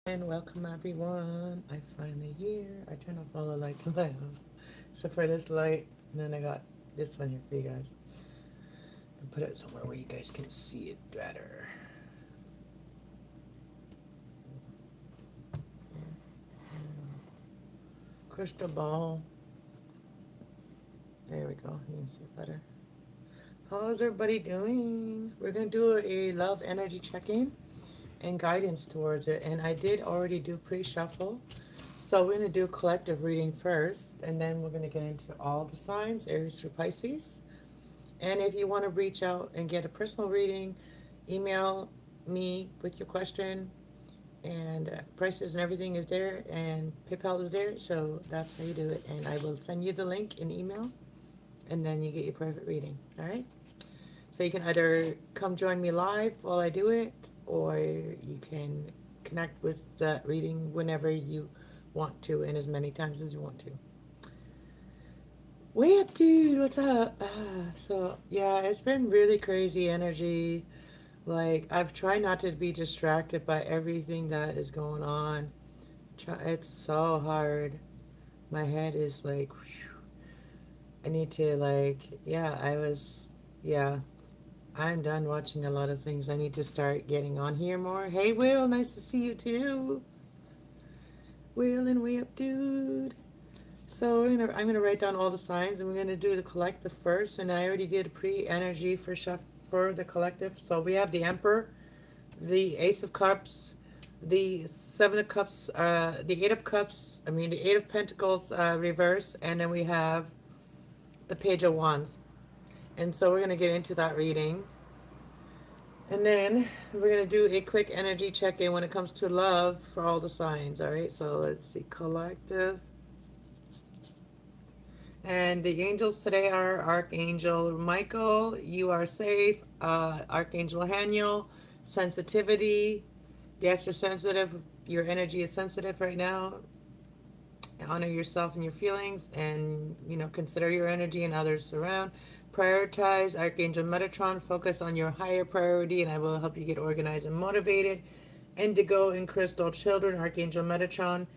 And welcome everyone. I finally here. I turned off all the lights in my house. Except for this light. And then I got this one here for you guys. And put it somewhere where you guys can see it better. Crystal ball. There we go. You can see it better. How's everybody doing? We're gonna do a love energy check-in and guidance towards it. And I did already do pre-shuffle. So we're going to do a collective reading first, and then we're going to get into all the signs, Aries through Pisces. And if you want to reach out and get a personal reading, email me with your question, and prices and everything is there, and PayPal is there, so that's how you do it. And I will send you the link in email, and then you get your private reading, all right? So you can either come join me live while I do it, or you can connect with that reading whenever you want to, and as many times as you want to. Way up, dude, what's up? So yeah, it's been really crazy energy. Like, I've tried not to be distracted by everything that is going on. It's so hard. My head is like, whew. I need to, like, yeah, I'm done watching a lot of things. I need to start getting on here more. Hey, Will, nice to see you too. Will and way up, dude. So I'm gonna write down all the signs, and we're gonna do the collective first. And I already did a pre-energy for the collective. So we have the Emperor, the Ace of Cups, the Seven of Cups, the Eight of Cups. The Eight of Pentacles reverse, and then we have the Page of Wands. And so we're gonna get into that reading. And then we're going to do a quick energy check-in when it comes to love for all the signs, all right? So let's see, collective. And the angels today are Archangel Michael, you are safe, Archangel Haniel, sensitivity, be extra sensitive, your energy is sensitive right now. Honor yourself and your feelings, and consider your energy and others around. Prioritize Archangel Metatron, focus on your higher priority, and I will help you get organized and motivated. Indigo and Crystal, children, Archangel Metatron,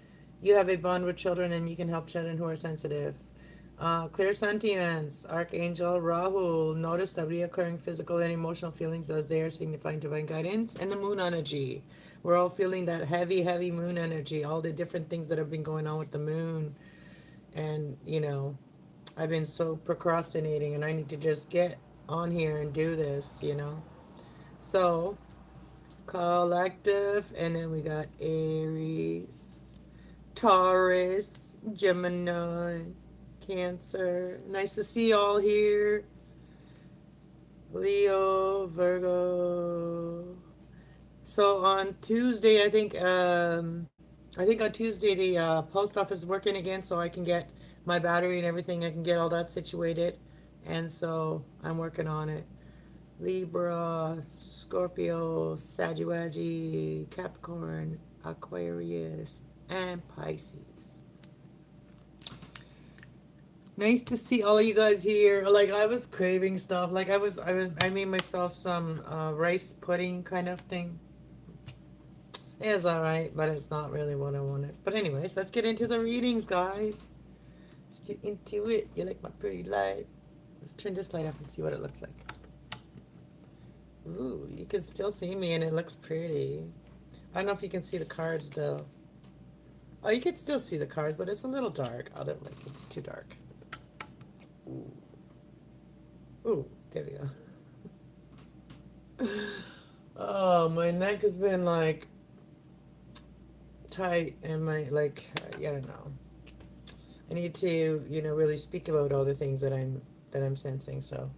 you have a bond with children and you can help children who are sensitive. Clear sentiments, Archangel Rahul, notice the reoccurring physical and emotional feelings as they are signifying divine guidance. And the moon energy, we're all feeling that heavy moon energy, all the different things that have been going on with the moon. And I've been so procrastinating, and I need to just get on here and do this. So collective, and then we got Aries, Taurus, Gemini, Cancer. Nice to see you all here. Leo, Virgo. So on Tuesday, I think on Tuesday the post office is working again, so I can get my battery and everything. I can get all that situated, and so I'm working on it. Libra, Scorpio, Sagittarius, Capricorn, Aquarius, and Pisces. Nice to see all of you guys here. Like, I was craving stuff. Like, I made myself some rice pudding kind of thing. It's alright, but it's not really what I wanted. But anyways, let's get into the readings, guys. Let's get into it. You like my pretty light? Let's turn this light off and see what it looks like. Ooh, you can still see me and it looks pretty. I don't know if you can see the cards though. Oh, you can still see the cards, but it's a little dark. It's too dark. Ooh. Ooh, there we go. Oh, my neck has been like tight, and I don't know. I need to, really speak about all the things that I'm sensing. So,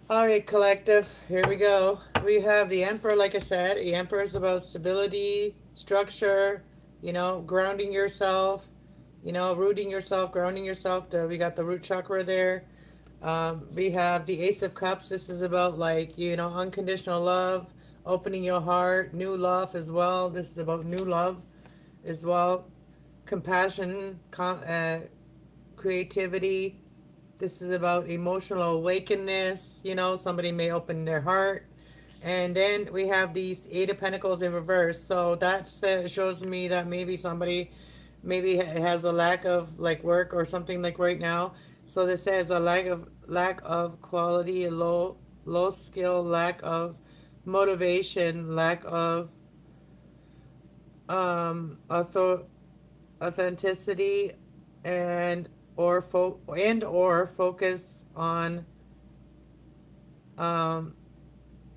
all right, collective, here we go. We have the Emperor. Like I said, the Emperor is about stability, structure, grounding yourself, rooting yourself, grounding yourself. We got the root chakra there. We have the Ace of Cups. This is about unconditional love, opening your heart, new love as well. This is about new love as well. Compassion, creativity. This is about emotional awakeness. Somebody may open their heart And then we have these Eight of Pentacles in reverse. So that shows me that maybe somebody maybe has a lack of like work or something like right now. So this says a lack of quality, a low skill, lack of motivation, lack of author authenticity, and or focus um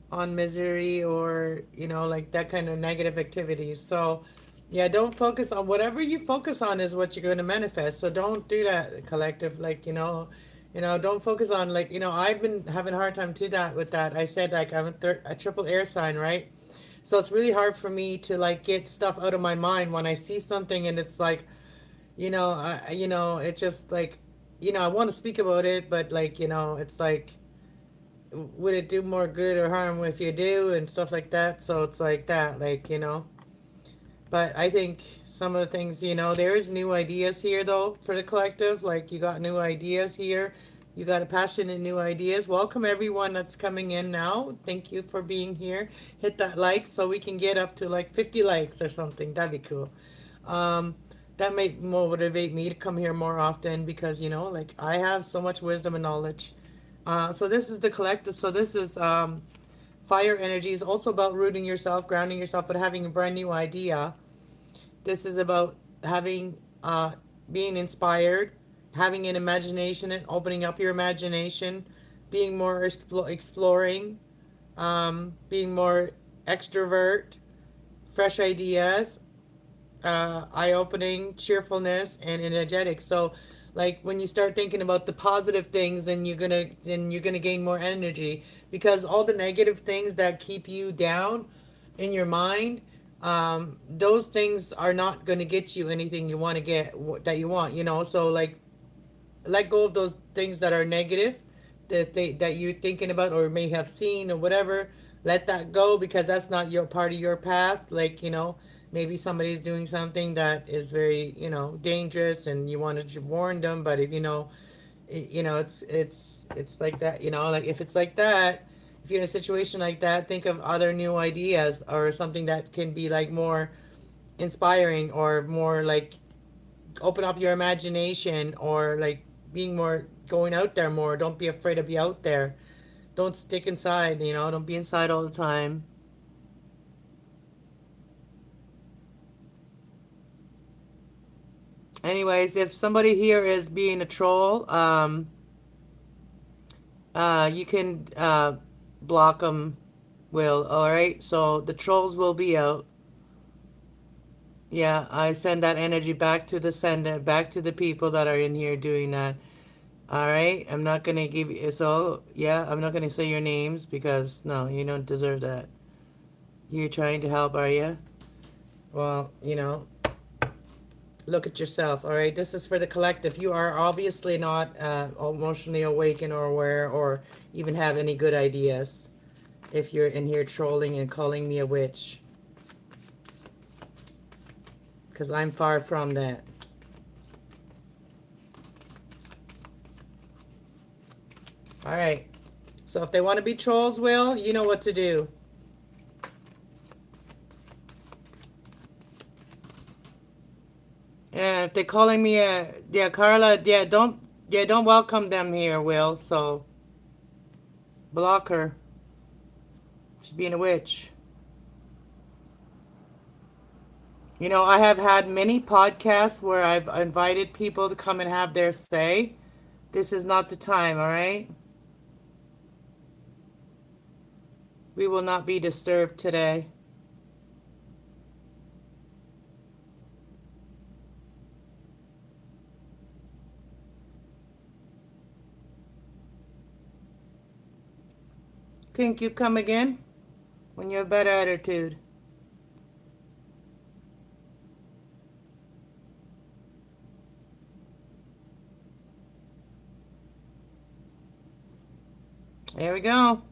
on misery, or like that kind of negative activities. So yeah, don't focus on whatever you focus on is what you're going to manifest. So don't do that, collective. Like, don't focus on, like, I've been having a hard time to that with that. I said, like, I'm a triple air sign, right? So it's really hard for me to like get stuff out of my mind when I see something, and it's like, it's just like, I want to speak about it, but like, it's like, would it do more good or harm if you do, and stuff like that. So it's like that, like, but I think some of the things, there is new ideas here though for the collective. Like, you got new ideas here. You got a passionate new ideas. Welcome everyone that's coming in now. Thank you for being here. Hit that like so we can get up to like 50 likes or something. That'd be cool. Um, that might motivate me to come here more often, because, like, I have so much wisdom and knowledge. So this is the collective. So this is fire energy. Is also about rooting yourself, grounding yourself, but having a brand new idea. This is about having, being inspired, having an imagination and opening up your imagination, being more exploring, being more extrovert, fresh ideas, eye-opening, cheerfulness, and energetic. So, like, when you start thinking about the positive things, then you're gonna gain more energy, because all the negative things that keep you down in your mind, those things are not gonna get you anything you want to get, that you want. So, like, let go of those things that are negative, that you're thinking about or may have seen or whatever. Let that go, because that's not your part of your path. Like, maybe somebody's doing something that is very, dangerous, and you want to warn them. But if it's like that, like, if it's like that, if you're in a situation like that, think of other new ideas, or something that can be like more inspiring, or more like open up your imagination, or like being more, going out there more. Don't be afraid to be out there. Don't stick inside, don't be inside all the time. Anyways, if somebody here is being a troll, you can block them, Will. All right, so the trolls will be out. Yeah, I send that energy back to the sender, back to the people that are in here doing that. All right, I'm not gonna give you, so yeah, I'm not gonna say your names, because no, you don't deserve that. You're trying to help, are you? Well, look at yourself. All right, this is for the collective. You are obviously not emotionally awakened or aware, or even have any good ideas, if you're in here trolling and calling me a witch, because I'm far from that. All right, so if they want to be trolls, Will, you know what to do. Yeah, if they're calling me a, yeah, Carla, don't welcome them here, Will. So block her. She's being a witch. I have had many podcasts where I've invited people to come and have their say. This is not the time, all right? We will not be disturbed today. Pink, you come again when you have better attitude. There we go.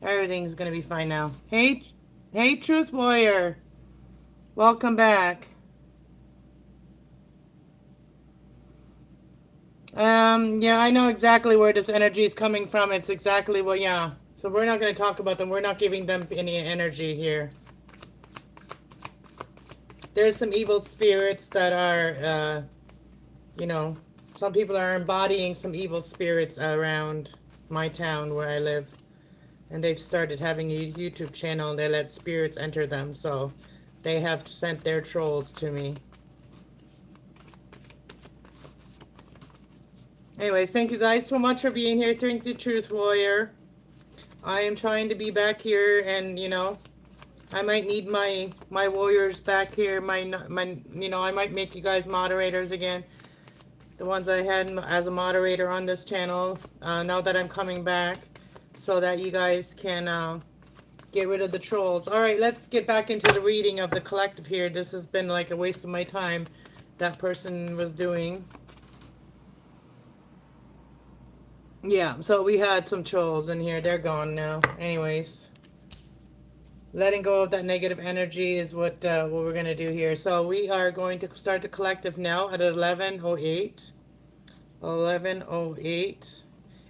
Everything's gonna be fine now. Hey, Truth Warrior. Welcome back. Yeah, I know exactly where this energy is coming from. It's exactly, well, yeah. So we're not going to talk about them. We're not giving them any energy here. There's some evil spirits that are, you know, some people are embodying some evil spirits around my town where I live. And they've started having a YouTube channel and they let spirits enter them. So they have sent their trolls to me. Anyways, thank you guys so much for being here. Drink the Truth Warrior. I am trying to be back here, and you know, I might need my warriors back here. My you know, I might make you guys moderators again. The ones I had as a moderator on this channel. Now that I'm coming back, so that you guys can get rid of the trolls. All right, let's get back into the reading of the collective here. This has been like a waste of my time. That person was doing. Yeah, so we had some trolls in here. They're gone now. Anyways, letting go of that negative energy is what we're going to do here. So we are going to start the collective now at 11:08. 11:08.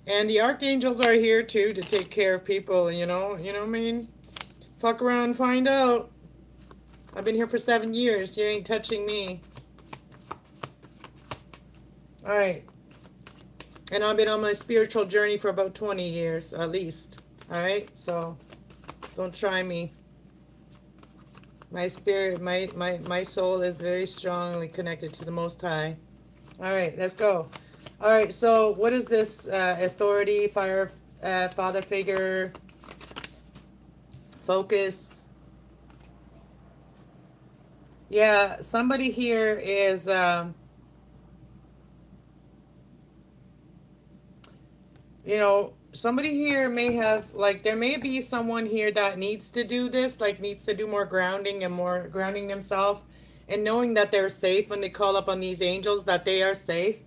And the archangels are here too to take care of people, you know what I mean? Fuck around and find out. I've been here for 7 years. You ain't touching me. All right. And I've been on my spiritual journey for about 20 years, at least. All right? So, don't try me. My spirit, my soul is very strongly connected to the Most High. All right, let's go. All right, so what is this? Authority, father figure, focus. Yeah, somebody here is... you know, somebody here may have, like, there may be someone here that needs to do this, like, needs to do more grounding and more grounding themselves, and knowing that they're safe when they call up on these angels, that they are safe.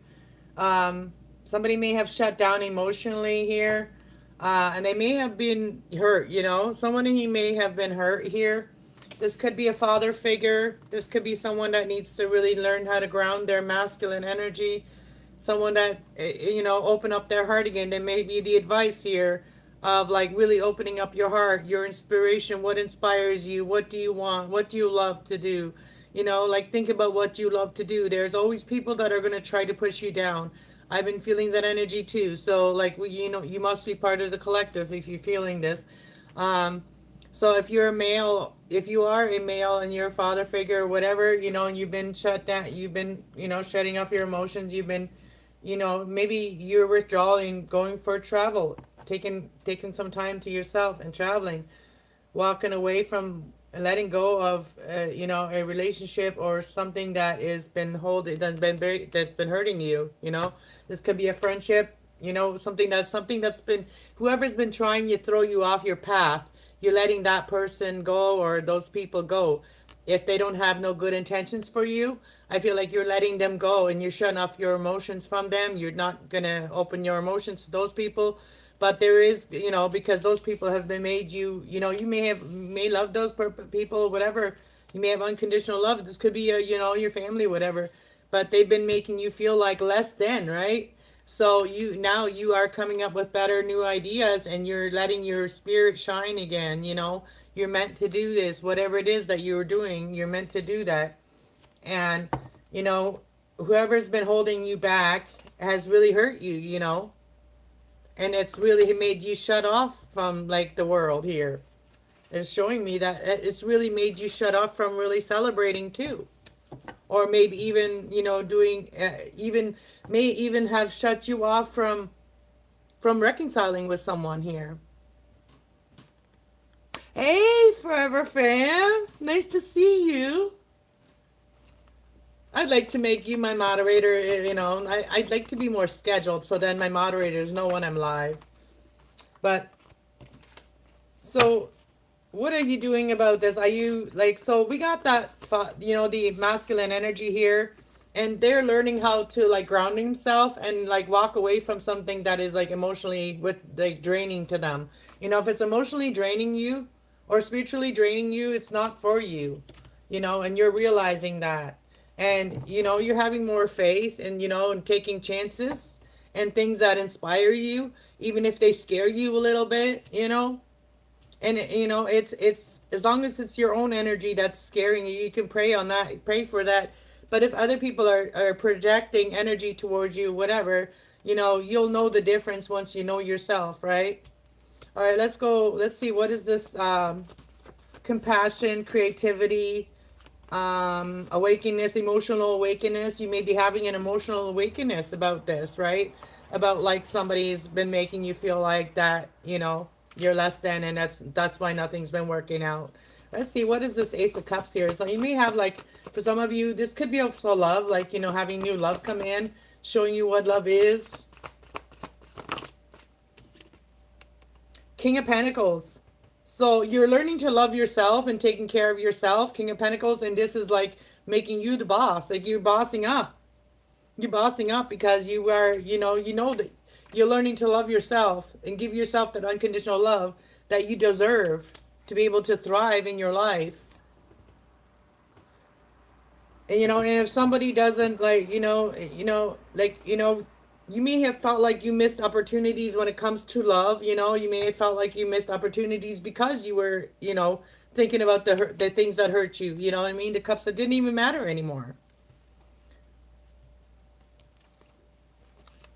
Somebody may have shut down emotionally here, and they may have been hurt, you know. Somebody may have been hurt here. This could be a father figure. This could be someone that needs to really learn how to ground their masculine energy. Someone that, you know, open up their heart again. There may be the advice here of like really opening up your heart, your inspiration, what inspires you, what do you want, what do you love to do, you know, like think about what you love to do. There's always people that are going to try to push you down. I've been feeling that energy too. So like, you know, you must be part of the collective if you're feeling this. So if you're a male, if you are a male and you're a father figure or whatever, you know, and you've been shut down, you've been, you know, shutting off your emotions, you've been, you know, maybe you're withdrawing, going for travel, taking some time to yourself and traveling, walking away from, letting go of, you know, a relationship or something that has been that's been hurting you. You know, this could be a friendship. You know, something that's been, whoever's been trying to throw you off your path, you're letting that person go or those people go. If they don't have no good intentions for you, I feel like you're letting them go and you're shutting off your emotions from them. You're not going to open your emotions to those people. But there is, you know, because those people have been made you, you know, you may love those people, whatever. You may have unconditional love. This could be, you know, your family, whatever. But they've been making you feel like less than, right? So now you are coming up with better new ideas and you're letting your spirit shine again, you know. You're meant to do this, whatever it is that you're doing, you're meant to do that. And, you know, whoever's been holding you back has really hurt you, you know. And it's really made you shut off from, like, the world here. It's showing me that it's really made you shut off from really celebrating, too. Or maybe even, you know, may even have shut you off from reconciling with someone here. Hey, Forever Fam. Nice to see you. I'd like to make you my moderator, you know. I'd like to be more scheduled so then my moderators know when I'm live. But, so, what are you doing about this? Are you, like, so we got that, you know, the masculine energy here. And they're learning how to, like, ground themselves and, like, walk away from something that is, like, emotionally, like, draining to them. You know, if it's emotionally draining you or spiritually draining you, it's not for you, you know, and you're realizing that. And, you know, you're having more faith and, you know, and taking chances and things that inspire you, even if they scare you a little bit, you know. And it's as long as it's your own energy that's scaring you, you can pray on that, pray for that. But if other people are projecting energy towards you, whatever, you'll know the difference once you know yourself, right? All right, let's go. Let's see, what is this? Compassion, creativity, awakeness, emotional awakeness. You may be having an emotional awakeness about this, right? About like somebody's been making you feel like that, you're less than, and that's why nothing's been working out. Let's see, what is this Ace of Cups here? So you may have, like, for some of you, this could be also love, like, having new love come in, showing you what love is. King of Pentacles. So you're learning to love yourself and taking care of yourself, King of Pentacles, and this is like making you the boss. Like you're bossing up. You're bossing up because you are, that you're learning to love yourself and give yourself that unconditional love that you deserve to be able to thrive in your life. And, and if somebody doesn't you may have felt like you missed opportunities when it comes to love. You may have felt like you missed opportunities because you were, thinking about the things that hurt you. You know what I mean? The cups that didn't even matter anymore.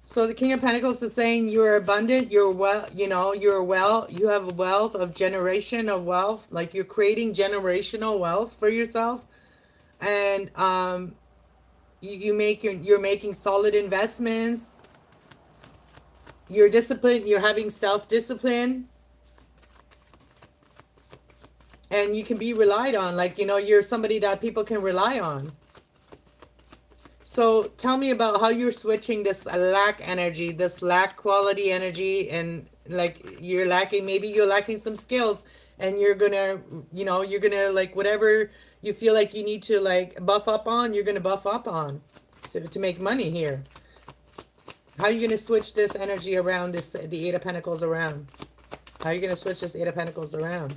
So the King of Pentacles is saying you're abundant, you have a wealth of generation of wealth, like you're creating generational wealth for yourself. And you're making solid investments. You're disciplined, you're having self-discipline. And you can be relied on, like, you're somebody that people can rely on. So tell me about how you're switching this lack energy, this lack quality energy, and like maybe you're lacking some skills, and you're gonna like whatever you feel like you need to like buff up on, you're gonna buff up on to make money here. How are you gonna switch this energy around, the Eight of Pentacles around? How are you gonna switch this Eight of Pentacles around?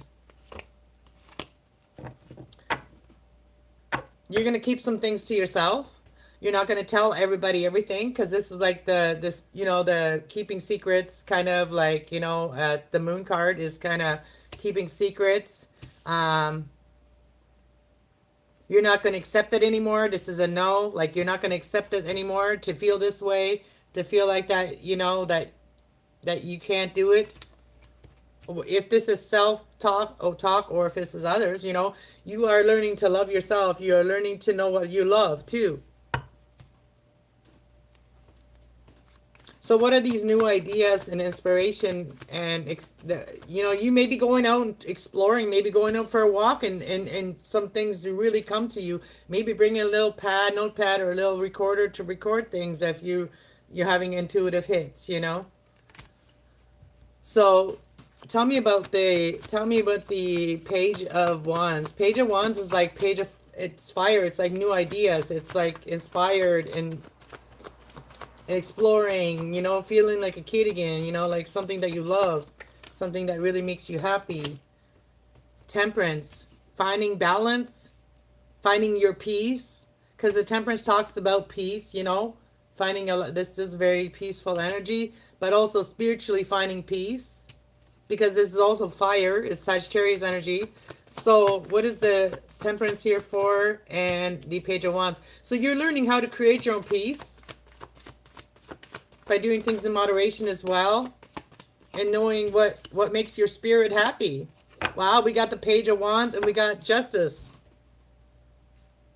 You're gonna keep some things to yourself. You're not going to tell everybody everything, because this is like the keeping secrets kind of like, the moon card is kind of keeping secrets. You're not going to accept it anymore. This is a no. Like, you're not going to accept it anymore, to feel this way, to feel like that, that you can't do it. If this is self-talk or if this is others, you are learning to love yourself. You are learning to know what you love too. So what are these new ideas and inspiration? And you may be going out and exploring, maybe going out for a walk, and some things really come to you. Maybe bring a little notepad or a little recorder to record things if you're having intuitive hits, So tell me about the Page of Wands. Page of Wands is like it's fire. It's like new ideas. It's like inspired and exploring, feeling like a kid again, like something that you love, something that really makes you happy. Temperance, finding balance, finding your peace, because the Temperance talks about peace, finding this is very peaceful energy, but also spiritually finding peace, because this is also fire, it's Sagittarius energy. So what is the Temperance here for, and the Page of Wands? So you're learning how to create your own peace by doing things in moderation as well, and knowing what makes your spirit happy. Wow, we got the Page of Wands and we got Justice.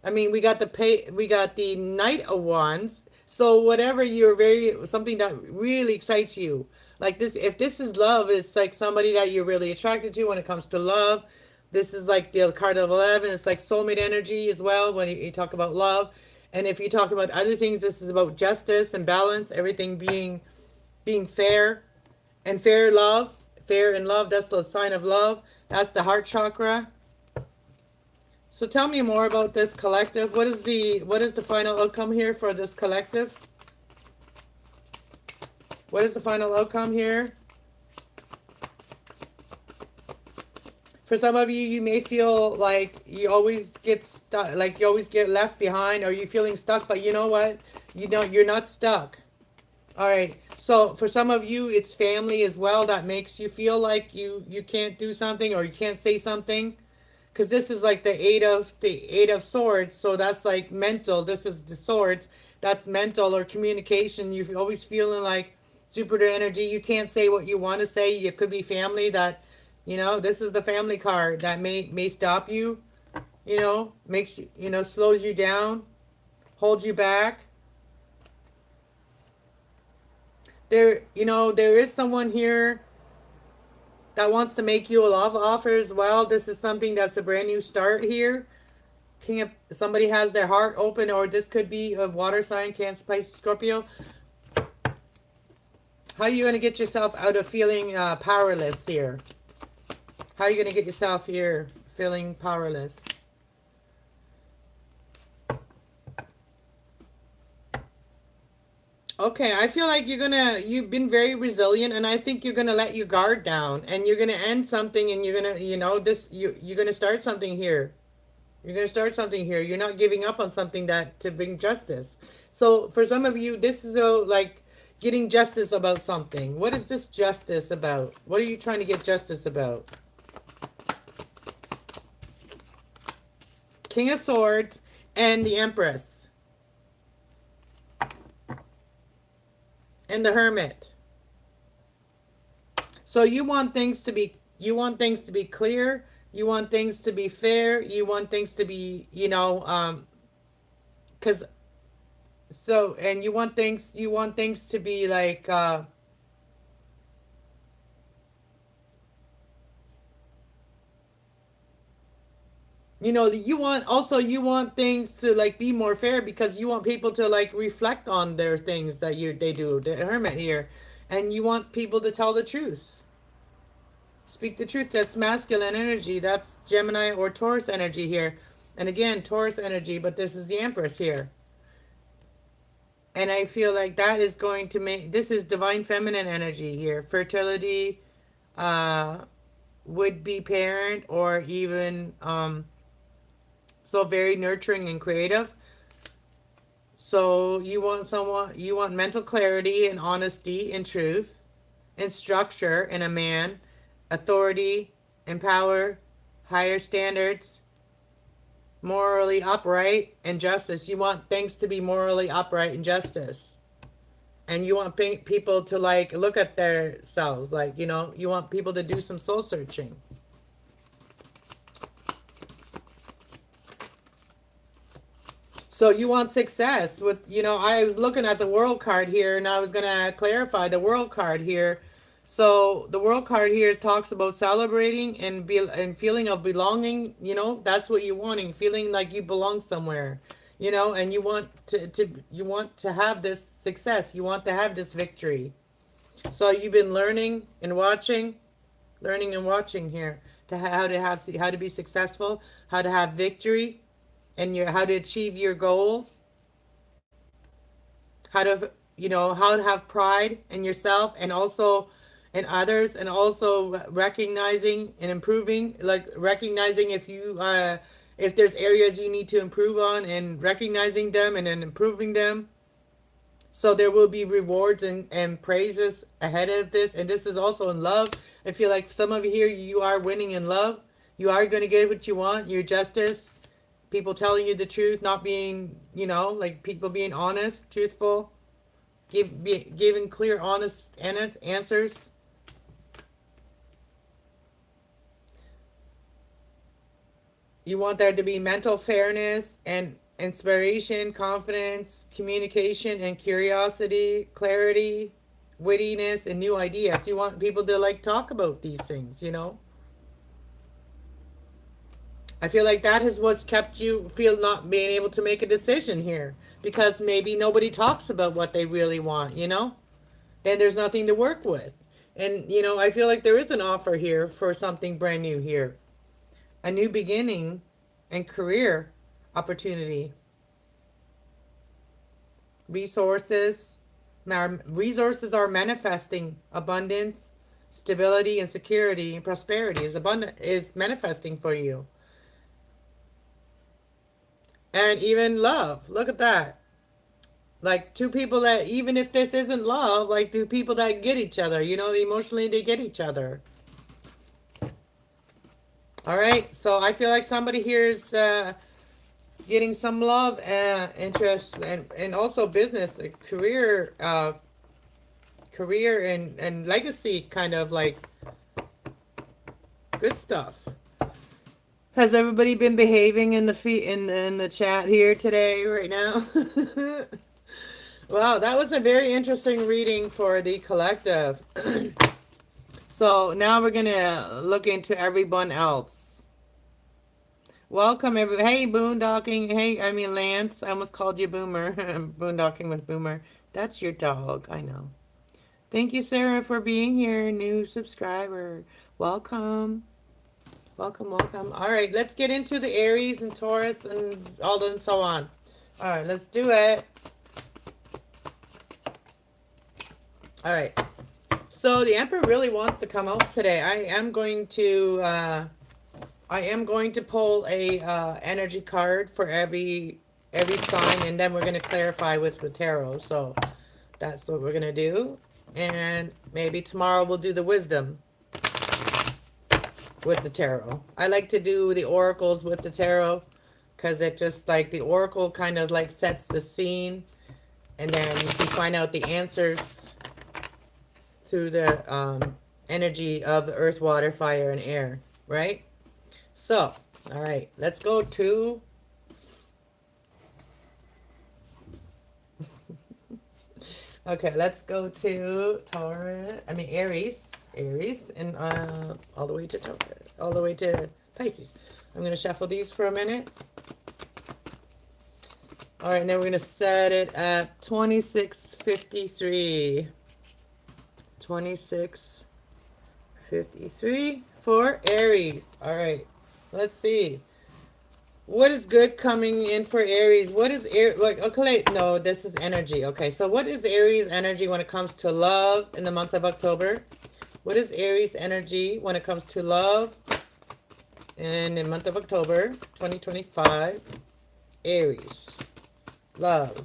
I mean, we got the Knight of Wands. So whatever something that really excites you, like this, if this is love, it's like somebody that you're really attracted to when it comes to love. This is like the card of 11. It's like soulmate energy as well when you talk about love. And if you talk about other things, this is about justice and balance, everything being fair, and fair and love. That's the sign of love. That's the heart chakra. So tell me more about this collective. What is the final outcome here for this collective? What is the final outcome here? For some of you, you may feel like you always get stuck, like you always get left behind, or you're feeling stuck, but you know what? You're not stuck. All right. So for some of you, it's family as well that makes you feel like you can't do something or you can't say something. Because this is like the eight of swords, so that's like mental. This is the swords, that's mental or communication. You're always feeling like Jupiter energy. You can't say what you want to say. It could be family that, this is the family card that may stop you. Makes you, slows you down, holds you back. There is someone here that wants to make you a love offer as well. This is something that's a brand new start here. Somebody has their heart open, or this could be a water sign, Cancer, Pisces, Scorpio. How are you going to get yourself out of feeling powerless here? How are you going to get yourself here feeling powerless? Okay, I feel like you've been very resilient, and I think you're gonna let your guard down, and you're gonna end something, and you're gonna, you're gonna start something here. You're gonna start something here. You're not giving up on something that to bring justice. So for some of you, this is like getting justice about something. What is this justice about? What are you trying to get justice about? King of Swords and the Empress and the Hermit. So you want things to be clear. You want things to be fair. You want things to be, because and you want things to be like, you want things to like be more fair, because you want people to like reflect on their things that they do, the Hermit here, and you want people to tell the truth. Speak the truth. That's masculine energy. That's Gemini or Taurus energy here. And again, Taurus energy, but this is the Empress here. And I feel like that is going to make, this is divine feminine energy here. Fertility, would be parent, or even, so very nurturing and creative. So you want mental clarity and honesty and truth and structure in a man, authority and power, higher standards, morally upright, and justice. You want things to be morally upright and justice. And you want people to like look at themselves, like, you want people to do some soul searching. So you want success with, I was looking at the world card here, and I was going to clarify the world card here. So the world card here talks about celebrating and feeling of belonging. That's what you're wanting, feeling like you belong somewhere. And you want to have this success. You want to have this victory. So you've been learning and watching here how to be successful, how to have victory, and how to achieve your goals, how to have pride in yourself, and also in others, and also recognizing and improving, like recognizing if there's areas you need to improve on, and recognizing them and then improving them. So there will be rewards and praises ahead of this. And this is also in love. I feel like some of you here, you are winning in love. You are going to get what you want, your justice. People telling you the truth, not being, like people being honest, truthful, giving clear, honest answers. You want there to be mental fairness and inspiration, confidence, communication and curiosity, clarity, wittiness, and new ideas. You want people to like talk about these things. I feel like that is what's kept you feel not being able to make a decision here, because maybe nobody talks about what they really want. Then there's nothing to work with. And, I feel like there is an offer here for something brand new here. A new beginning and career opportunity. Resources. Resources are manifesting abundance, stability, and security, and prosperity is manifesting for you. And even love. Look at that. Like two people that, even if this isn't love, like two people that get each other, you know, emotionally they get each other. All right, so I feel like somebody here is getting some love and interest, and also business, like career and legacy, kind of like good stuff. Has everybody been behaving in the in the chat here today, right now? Wow, that was a very interesting reading for the collective. So now we're gonna look into everyone else. Welcome hey boondocking, hey, I mean Lance, I almost called you Boomer. Boondocking with Boomer. That's your dog, I know. Thank you, Sarah, for being here, new subscriber. Welcome. Welcome, welcome. All right, let's get into the Aries and Taurus and all and so on. All right, let's do it. All right. So the Emperor really wants to come out today. I am going to pull a energy card for every sign, and then we're going to clarify with the tarot. So that's what we're going to do. And maybe tomorrow we'll do the wisdom with the tarot. I like to do the oracles with the tarot because it just, like, the oracle kind of like sets the scene, and then you find out the answers through the energy of the earth, water, fire, and air, right? So, all right, let's go to okay, let's go to Aries, and all the way to Taurus, all the way to Pisces. I'm going to shuffle these for a minute. All right, now we're going to set it at 2653. 2653 for Aries. All right, let's see. What is good coming in for Aries? What is like? Okay, no, this is energy. Okay, so what is Aries energy when it comes to love in the month of October? What is Aries energy when it comes to love in the month of October 2025? Aries, love.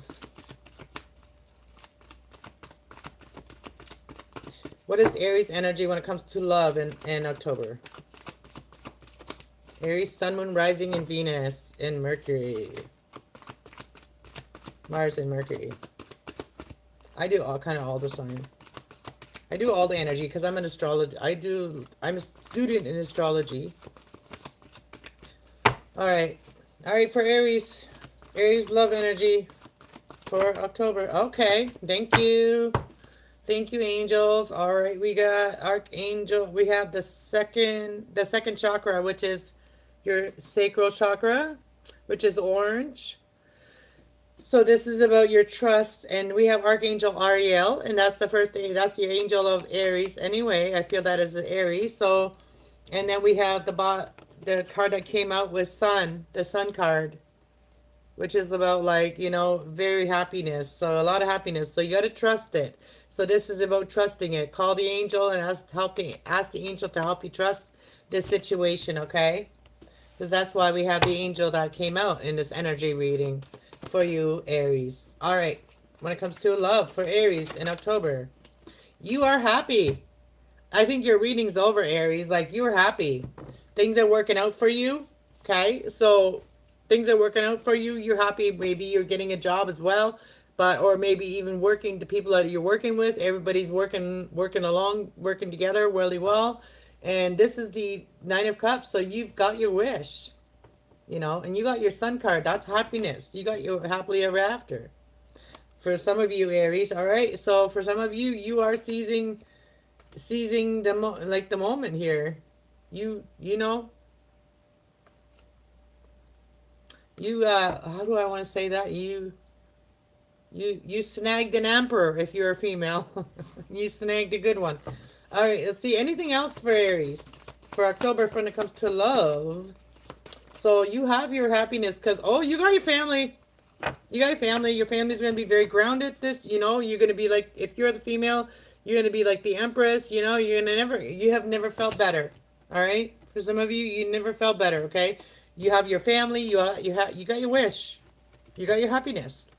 What is Aries energy when it comes to love in October? Aries, Sun, Moon, Rising, and Venus, and Mercury. Mars and Mercury. I do all the sign. I do all the energy because I'm an astrologer. I'm a student in astrology. All right, for Aries. Aries love energy for October. Okay, thank you. Thank you, angels. All right, we got Archangel. We have the second chakra, which is your sacral chakra, which is orange. So this is about your trust, and we have Archangel Ariel, and that's the first thing. That's the angel of Aries. Anyway, I feel that is the Aries. So, and then we have the card that came out with Sun, the Sun card, which is about, like, you know, very happiness. So a lot of happiness. So you got to trust it. So this is about trusting it. Call the angel and ask the angel to help you trust this situation, okay? Because that's why we have the angel that came out in this energy reading for you, Aries. All right, when it comes to love for Aries in October, you are happy. I think your reading's over, Aries. Like, you're happy. Things are working out for you, okay? So things are working out for you. You're happy. Maybe you're getting a job as well, or maybe even working, the people that you're working with, everybody's working together really well. And this is the Nine of Cups, so you've got your wish, you know, and you got your Sun card. That's happiness. You got your happily ever after. For some of you, Aries, all right? So for some of you, you are seizing the moment here. You know, how do I want to say that? You snagged an emperor if you're a female. You snagged a good one. All right, let's see. Anything else for Aries for October when it comes to love? So you have your happiness because, you got your family. You got your family. Your family's going to be very grounded. You're going to be like, if you're the female, you're going to be like the empress. You know, you have never felt better. All right? For some of you, you never felt better, okay? You have your family. You got your wish. You got your happiness.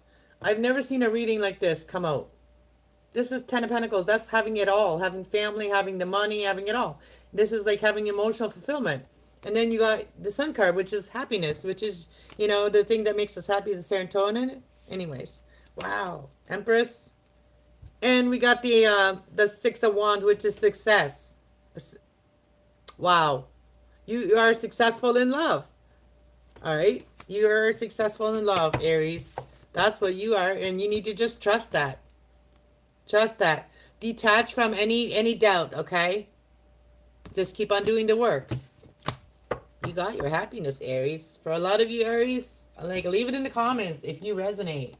I've never seen a reading like this come out. This is Ten of Pentacles. That's having it all. Having family, having the money, having it all. This is like having emotional fulfillment. And then you got the Sun card, which is happiness, which is, you know, the thing that makes us happy is the serotonin. Anyways, wow. Empress. And we got the Six of Wands, which is success. Wow. You are successful in love. All right. You are successful in love, Aries. That's what you are. And you need to just trust that. Trust that. Detach from any doubt, okay? Just keep on doing the work. You got your happiness, Aries. For a lot of you, Aries, like, leave it in the comments if you resonate.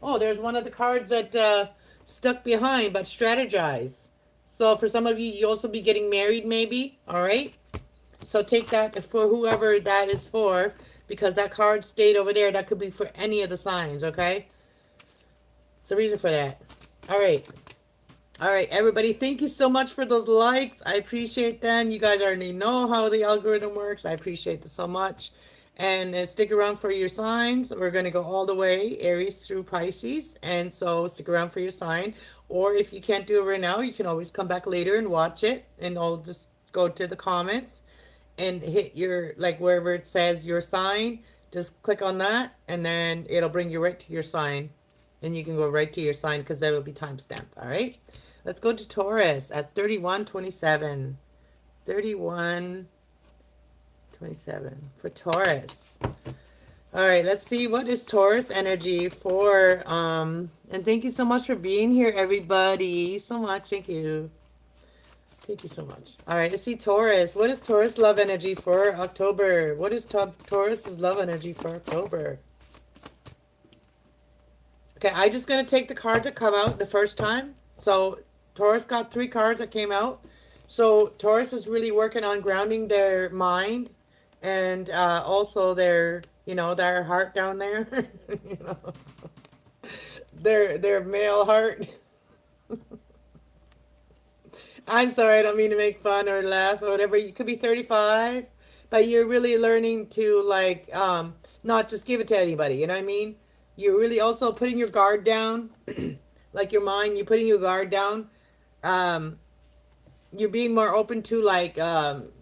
Oh, there's one of the cards that stuck behind, but strategize. So for some of you, you also be getting married maybe, all right? So take that for whoever that is for, because that card stayed over there. That could be for any of the signs, okay? It's the reason for that. All right. All right, everybody, thank you so much for those likes. I appreciate them. You guys already know how the algorithm works. I appreciate this so much. And stick around for your signs. We're going to go all the way, Aries through Pisces. And so stick around for your sign. Or if you can't do it right now, you can always come back later and watch it. And I'll just go to the comments and hit your, like, wherever it says your sign. Just click on that, and then it'll bring you right to your sign. And you can go right to your sign because that will be time stamped. All right. Let's go to Taurus at 3127. 3127 for Taurus. All right, let's see what is Taurus energy for. And thank you so much for being here, everybody. So much. Thank you. Thank you so much. All right, let's see Taurus. What is Taurus love energy for October? What is Taurus's love energy for October? Okay, I'm just going to take the cards that come out the first time. So Taurus got 3 cards that came out. So Taurus is really working on grounding their mind and also their, you know, their heart down there. You know, their male heart. I'm sorry, I don't mean to make fun or laugh or whatever. You could be 35, but you're really learning to, like, not just give it to anybody. You know what I mean? You're really also putting your guard down, like your mind. You're putting your guard down. You're being more open to, like,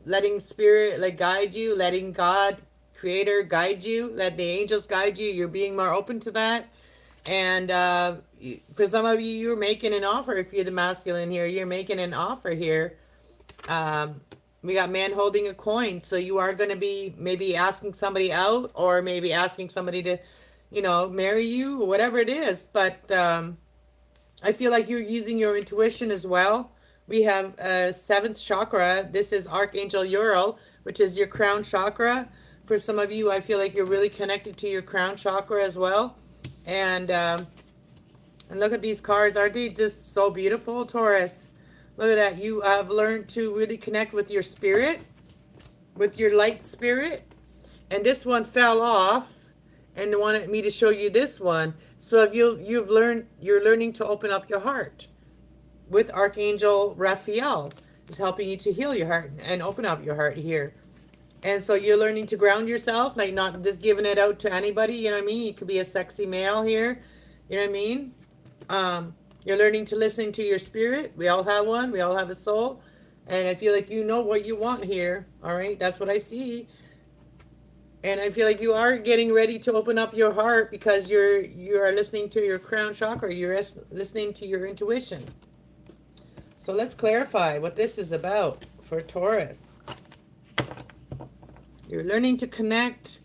letting spirit, like, guide you, letting God, creator, guide you, let the angels guide you. You're being more open to that. And for some of you, you're making an offer. If you're the masculine here, you're making an offer here. We got man holding a coin. So you are going to be maybe asking somebody out, or maybe asking somebody to, you know, marry you, or whatever it is. But I feel like you're using your intuition as well. We have 7th chakra. This is Archangel Uriel, which is your crown chakra. For some of you, I feel like you're really connected to your crown chakra as well. And look at these cards. Aren't they just so beautiful, Taurus? Look at that. You have learned to really connect with your spirit, with your light spirit. And this one fell off, and wanted me to show you this one. So if you're learning to open up your heart with Archangel Raphael. Is helping you to heal your heart and open up your heart here. And so you're learning to ground yourself, like not just giving it out to anybody, you know what I mean? You could be a sexy male here, you know what I mean? You're learning to listen to your spirit. We all have one. We all have a soul. And I feel like you know what you want here, all right? That's what I see. And I feel like you are getting ready to open up your heart because you are listening to your crown chakra. You're listening to your intuition. So let's clarify what this is about for Taurus. You're learning to connect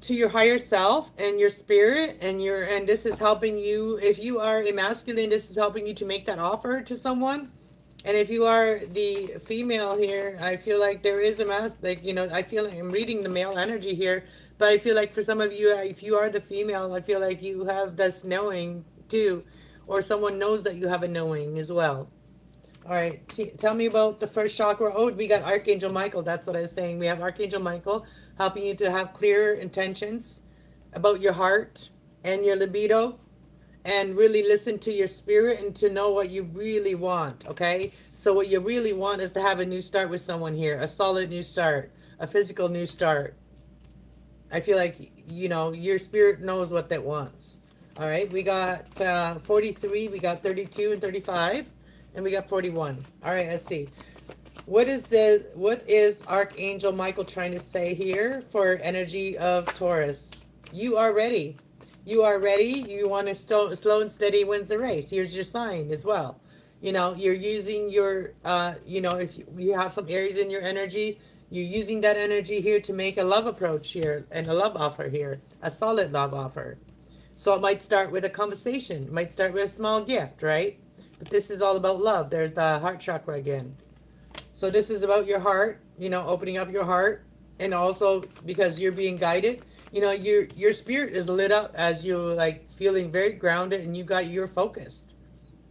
to your higher self and your spirit, and this is helping you. If you are a masculine, this is helping you to make that offer to someone. And if you are the female here, I feel like there is I feel like I'm reading the male energy here, but I feel like for some of you, if you are the female, I feel like you have this knowing too, or someone knows that you have a knowing as well. All right, tell me about the first chakra. Oh, we got Archangel Michael. That's what I was saying. We have Archangel Michael helping you to have clear intentions about your heart and your libido, and really listen to your spirit and to know what you really want, okay? So what you really want is to have a new start with someone here, a solid new start, a physical new start. I feel like, your spirit knows what that wants. All right, we got 43, we got 32 and 35, and we got 41. All right, let's see. What is Archangel Michael trying to say here for energy of Taurus? You are ready. You are ready. You want to slow and steady wins the race. Here's your sign as well. You know, you're using your, if you have some areas in your energy, you're using that energy here to make a love approach here and a love offer here, a solid love offer. So it might start with a conversation. It might start with a small gift, right? But this is all about love. There's the heart chakra again. So this is about your heart, opening up your heart, and also because you're being guided, your spirit is lit up as you're like feeling very grounded, and you're focused.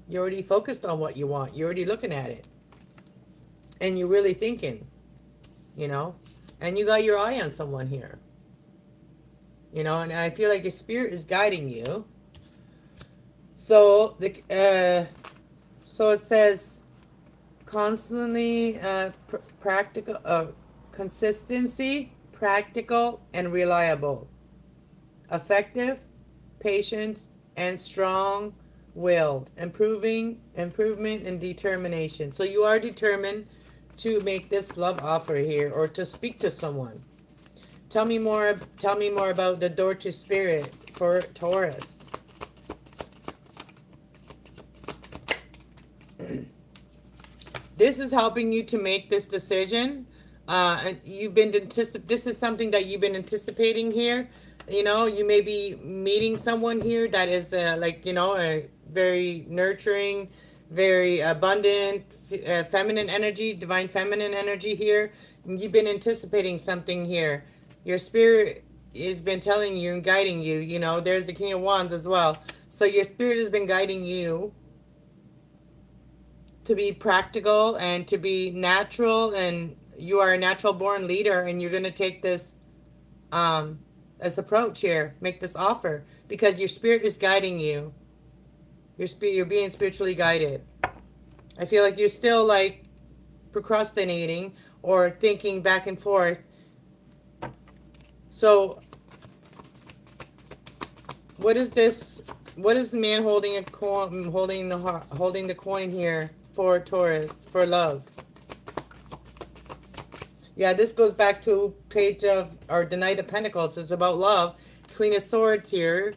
You're already focused on what you want. You're already looking at it. And you're really thinking, and you got your eye on someone here. And I feel like your spirit is guiding you. So so it says constantly practical, consistency, practical, and reliable, effective, patience, and strong-willed, improvement and determination. So you are determined to make this love offer here, or to speak to someone. Tell me more about the door to spirit for Taurus. This is helping you to make this decision. And this is something that you've been anticipating here. You may be meeting someone here that is a very nurturing, very abundant, feminine energy, divine feminine energy here. You've been anticipating something here. Your spirit has been telling you and guiding you. There's the King of Wands as well. So your spirit has been guiding you to be practical and to be natural, and you are a natural born leader, and you're going to take this approach here, make this offer, because your spirit is guiding you. You're being spiritually guided. I feel like you're still like procrastinating or thinking back and forth. So what is this? What is the man holding a coin, holding the coin here for Taurus, for love? Yeah, this goes back to page of, or the Knight of Pentacles. It's about love. Queen of Swords here.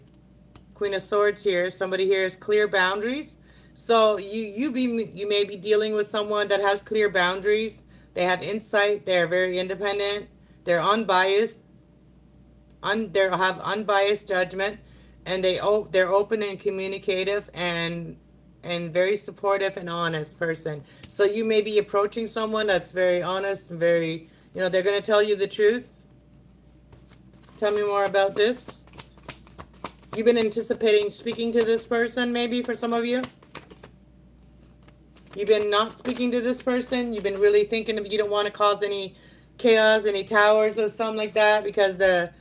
Queen of Swords here. Somebody here has clear boundaries. So you may be dealing with someone that has clear boundaries. They have insight. They are very independent. They're unbiased. They have unbiased judgment, and they're open and communicative and very supportive and honest person. So you may be approaching someone that's very honest and very, they're going to tell you the truth. Tell me more about this. You've been anticipating speaking to this person, maybe, for some of you. You've been not speaking to this person. You've been really thinking you don't want to cause any chaos, any towers or something like that, because the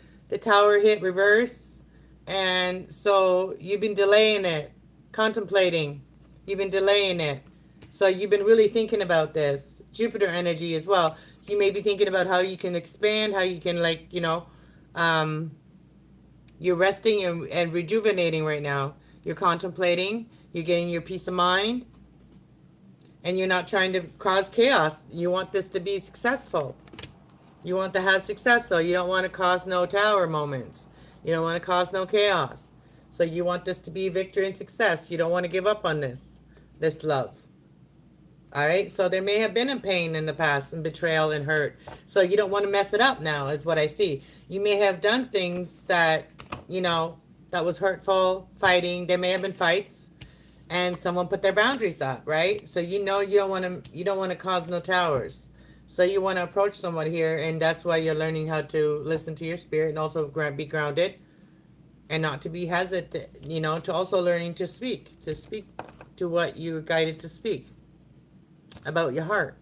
tower hit reverse. And so you've been delaying it, contemplating. You've been delaying it. So you've been really thinking about this. Jupiter energy as well. You may be thinking about how you can expand, how you can you're resting and rejuvenating right now. You're contemplating. You're getting your peace of mind. And you're not trying to cause chaos. You want this to be successful. You want to have success, so you don't want to cause no tower moments. You don't want to cause no chaos. So you want this to be victory and success. You don't want to give up on this love. All right? So there may have been a pain in the past and betrayal and hurt. So you don't want to mess it up now, is what I see. You may have done things that, that was hurtful, fighting. There may have been fights, and someone put their boundaries up, right? So you don't want to cause no towers. So you want to approach someone here, and that's why you're learning how to listen to your spirit and also be grounded and not to be hesitant, to also learning to speak to what you're guided to speak about your heart.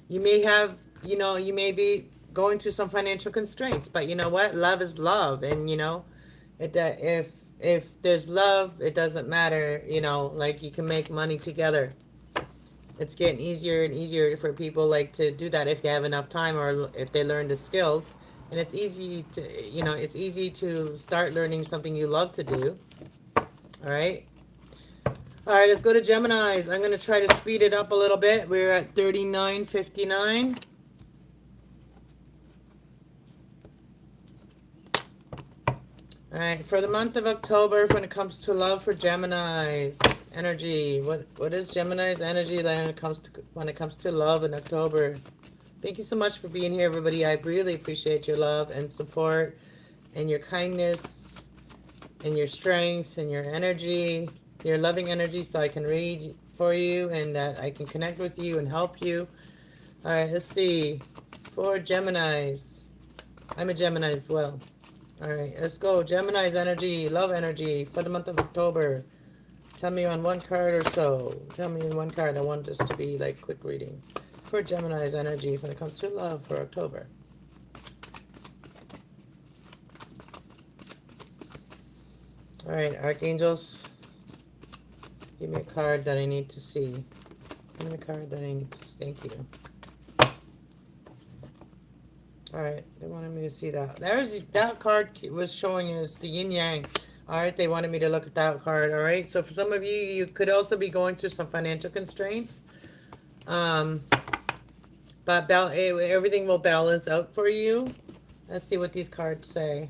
You may have, you may be going through some financial constraints, but you know what? Love is love. And, if there's love, it doesn't matter, you can make money together. It's getting easier and easier for people to do that if they have enough time, or if they learn the skills And it's easy to, it's easy to start learning something you love to do. All right. All right, let's go to Geminis. I'm going to try to speed it up a little bit. We're at 39:59. All right, for the month of October, when it comes to love for Gemini's energy, what is Gemini's energy when it comes to love in October? Thank you so much for being here, everybody. I really appreciate your love and support, and your kindness, and your strength, and your energy, your loving energy, so I can read for you and that I can connect with you and help you. All right, let's see. For Geminis, I'm a Gemini as well. All right, let's go. Gemini's energy, love energy for the month of October. Tell me on one card or so. Tell me in one card. I want this to be like quick reading. For Gemini's energy when it comes to love for October. All right, Archangels. Give me a card that I need to see. Give me a card that I need to see. Thank you. All right, they wanted me to see that. That card was showing us the yin yang. All right, they wanted me to look at that card. All right, so for some of you, you could also be going through some financial constraints. But everything will balance out for you. Let's see what these cards say.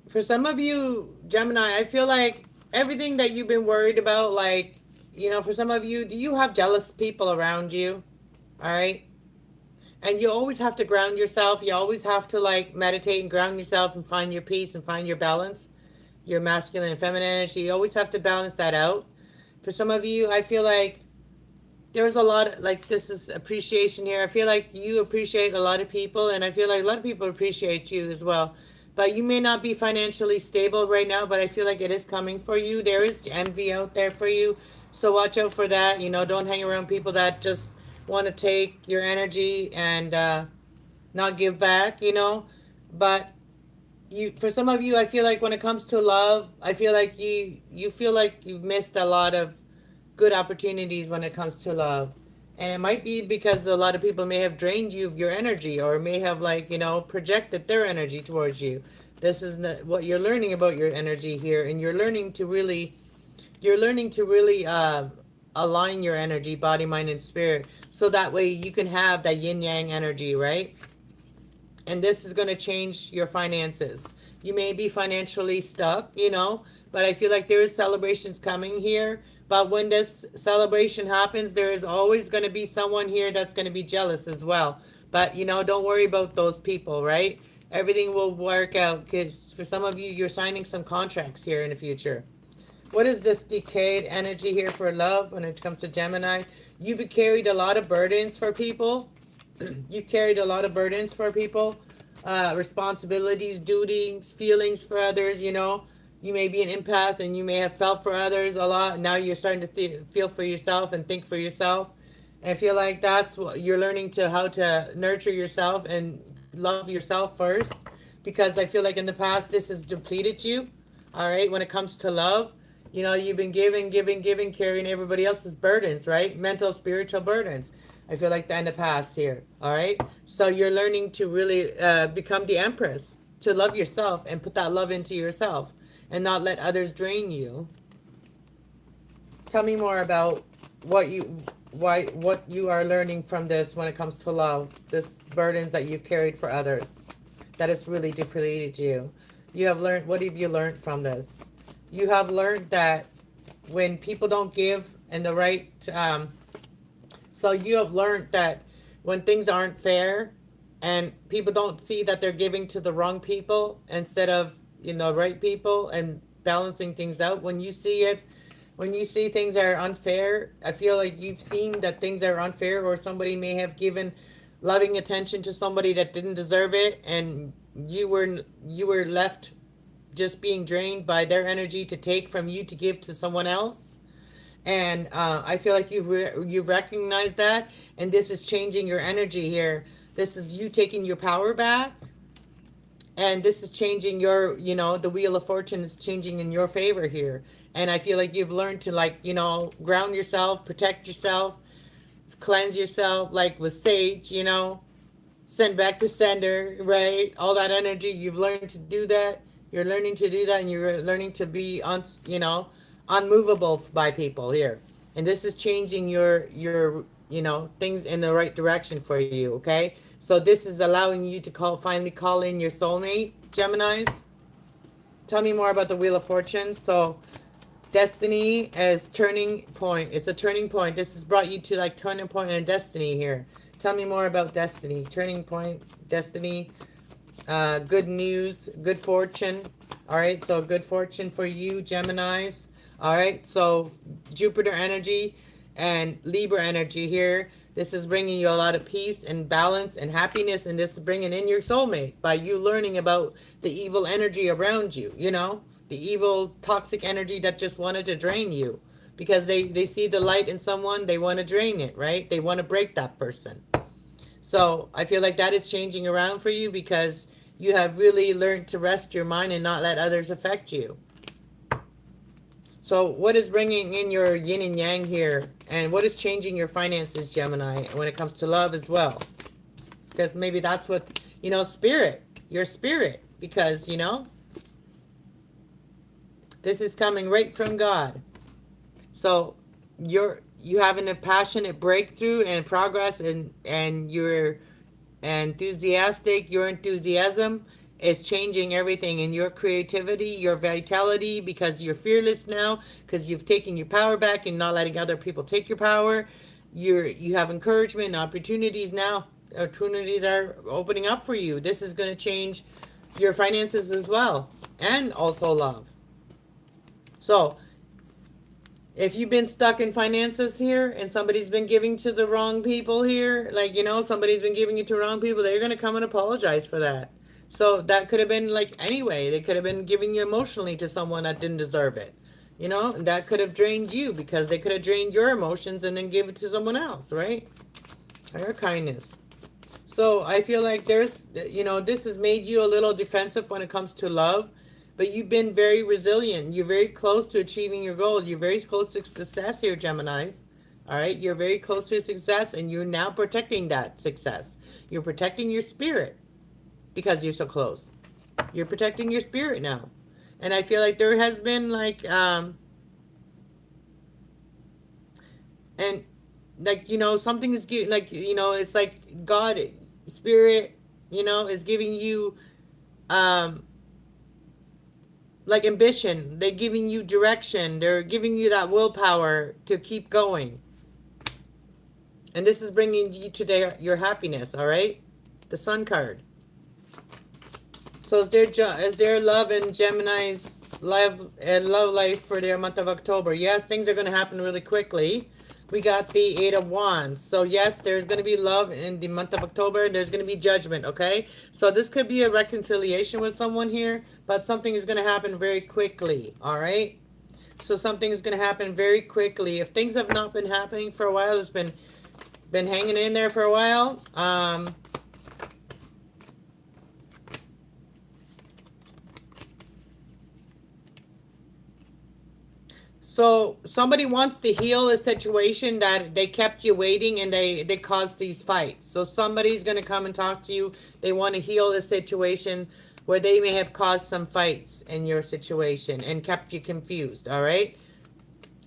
For some of you, Gemini, I feel like everything that you've been worried about, like, for some of you, do you have jealous people around you? All right. And you always have to ground yourself. You always have to, like, meditate and ground yourself and find your peace and find your balance, your masculine and feminine energy. You always have to balance that out. For some of you, I feel like there's a lot of, like, this is appreciation here. I feel like you appreciate a lot of people, and I feel like a lot of people appreciate you as well. But you may not be financially stable right now, but I feel like it is coming for you. There is envy out there for you. So watch out for that. Don't hang around people that just want to take your energy and not give back, But for some of you, I feel like when it comes to love, I feel like you feel like you've missed a lot of good opportunities when it comes to love. And it might be because a lot of people may have drained you of your energy, or may have, like, projected their energy towards you. This is what you're learning about your energy here, and you're learning to really align your energy, body, mind, and spirit, so that way you can have that yin yang energy, right? And this is going to change your finances. You may be financially stuck, but I feel like there is celebrations coming here. But when this celebration happens, there is always going to be someone here that's going to be jealous as well. But, don't worry about those people, right? Everything will work out, because for some of you, you're signing some contracts here in the future. What is this decayed energy here for love when it comes to Gemini? You've carried a lot of burdens for people. You've carried a lot of burdens for people. Responsibilities, duties, feelings for others, You may be an empath, and you may have felt for others a lot. Now you're starting to feel for yourself and think for yourself. And I feel like that's what you're learning, how to nurture yourself and love yourself first. Because I feel like in the past, this has depleted you. All right. When it comes to love, you've been giving, carrying everybody else's burdens, right? Mental, spiritual burdens. I feel like that in the past here. All right. So you're learning to really become the empress, to love yourself and put that love into yourself, and not let others drain you. Tell me more about what you are learning from this when it comes to love, this burdens that you've carried for others, that has really depleted you. What have you learned from this? You have learned that when people don't give in the right, so you have learned that when things aren't fair and people don't see that they're giving to the wrong people instead of right people, and balancing things out. When you see things that are unfair, I feel like you've seen that things are unfair, or somebody may have given loving attention to somebody that didn't deserve it, and you were left just being drained by their energy to take from you to give to someone else. And I feel like you've recognized that, and this is changing your energy here. This is you taking your power back, And this is changing your, the wheel of fortune is changing in your favor here. And I feel like you've learned to, like, ground yourself, protect yourself, cleanse yourself, like with sage, send back to sender, right? All that energy, you've learned to do that. You're learning to do that, and you're learning to be unmovable by people here. And this is changing your things in the right direction for you, okay? So this is allowing you to finally call in your soulmate, Geminis. Tell me more about the Wheel of Fortune. So destiny as turning point. It's a turning point. This has brought you to like turning point in destiny here. Tell me more about destiny. Turning point, destiny, good news, good fortune. All right, so good fortune for you, Geminis. All right, so Jupiter energy and Libra energy here. This is bringing you a lot of peace and balance and happiness, and this is bringing in your soulmate by you learning about the evil energy around you, the evil toxic energy that just wanted to drain you because they see the light in someone, they want to drain it, right? They want to break that person. So I feel like that is changing around for you because you have really learned to rest your mind and not let others affect you. So what is bringing in your yin and yang here? And what is changing your finances, Gemini, when it comes to love as well? Because maybe that's what, spirit, your spirit. Because, this is coming right from God. So you having a passionate breakthrough and progress, and you're enthusiastic. Your enthusiasm is changing everything in your creativity, your vitality, because you're fearless now, because you've taken your power back and not letting other people take your power. You have encouragement and opportunities now. Opportunities are opening up for you. This is going to change your finances as well, and also love. So if you've been stuck in finances here and somebody's been giving to the wrong people here, like, somebody's been giving it to wrong people, they're going to come and apologize for that. So that could have been like, anyway, they could have been giving you emotionally to someone that didn't deserve it. That could have drained you because they could have drained your emotions and then give it to someone else, right? Your kindness. So I feel like this has made you a little defensive when it comes to love. But you've been very resilient. You're very close to achieving your goal. You're very close to success here, Geminis. All right? You're very close to success, and you're now protecting that success. You're protecting your spirit because you're so close. You're protecting your spirit now. And I feel like there has been like, something is giving, like, it's like God, spirit, is giving you, like ambition. They're giving you direction. They're giving you that willpower to keep going. And this is bringing you to your happiness, all right? The Sun card. So is there love in Gemini's love life for their month of October? Yes, things are going to happen really quickly. We got the Eight of Wands. So yes, there's going to be love in the month of October. There's going to be judgment, okay? So this could be a reconciliation with someone here, but something is going to happen very quickly, all right? So something is going to happen very quickly. If things have not been happening for a while, it's been hanging in there for a while, so somebody wants to heal a situation that they kept you waiting and they caused these fights. So somebody's going to come and talk to you. They want to heal a situation where they may have caused some fights in your situation and kept you confused, all right?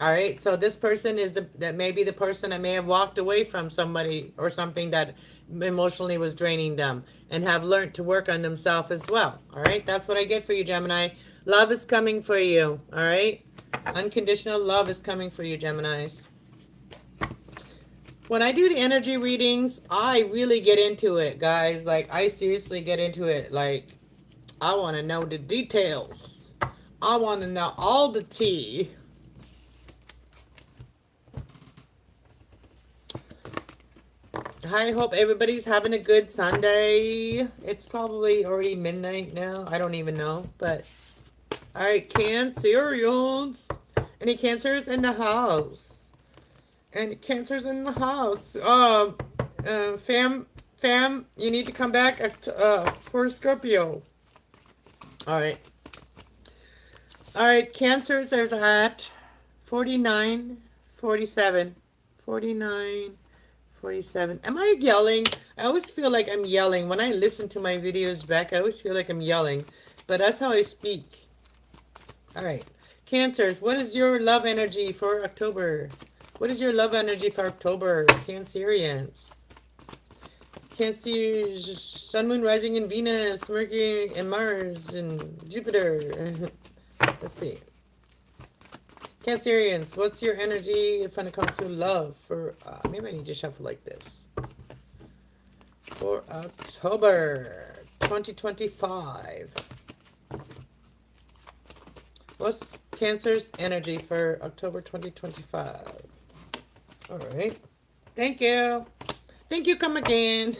All right, so this person is that may be the person that may have walked away from somebody or something that emotionally was draining them and have learned to work on themselves as well, all right? That's what I get for you, Gemini. Love is coming for you, all right? Unconditional love is coming for you, Geminis. When I do the energy readings, I really get into it, guys. Like, I seriously get into it. Like, I want to know the details. I want to know all the tea. I hope everybody's having a good Sunday. It's probably already midnight now. I don't even know, but... All right, Cancerians. Any Cancers in the house? Any Cancers in the house? Fam, you need to come back for Scorpio. All right. All right. Cancers are at 49, 47, 49, 47. Am I yelling? I always feel like I'm yelling. When I listen to my videos back, I always feel like I'm yelling. But that's how I speak. All right. Cancers, what is your love energy for October? What is your love energy for October? Cancerians. Cancer, Sun, Moon, Rising, and Venus, Mercury, and Mars, and Jupiter. Let's see. Cancerians, what's your energy when it comes to love for, maybe I need to shuffle like this. For October 2025. What's Cancer's energy for October 2025? All right. Thank you. Thank you. Come again.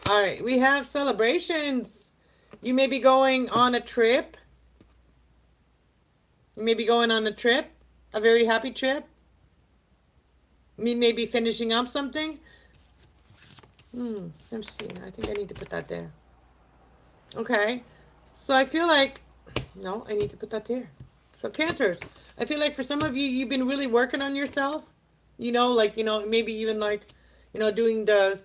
All right. We have celebrations. You may be going on a trip. You may be going on a trip. A very happy trip. You may be finishing up something. Let me see. I think I need to put that there. Okay. So I feel like, no, I need to put that there. So Cancers, I feel like for some of you, you've been really working on yourself. Like, maybe even like, doing the,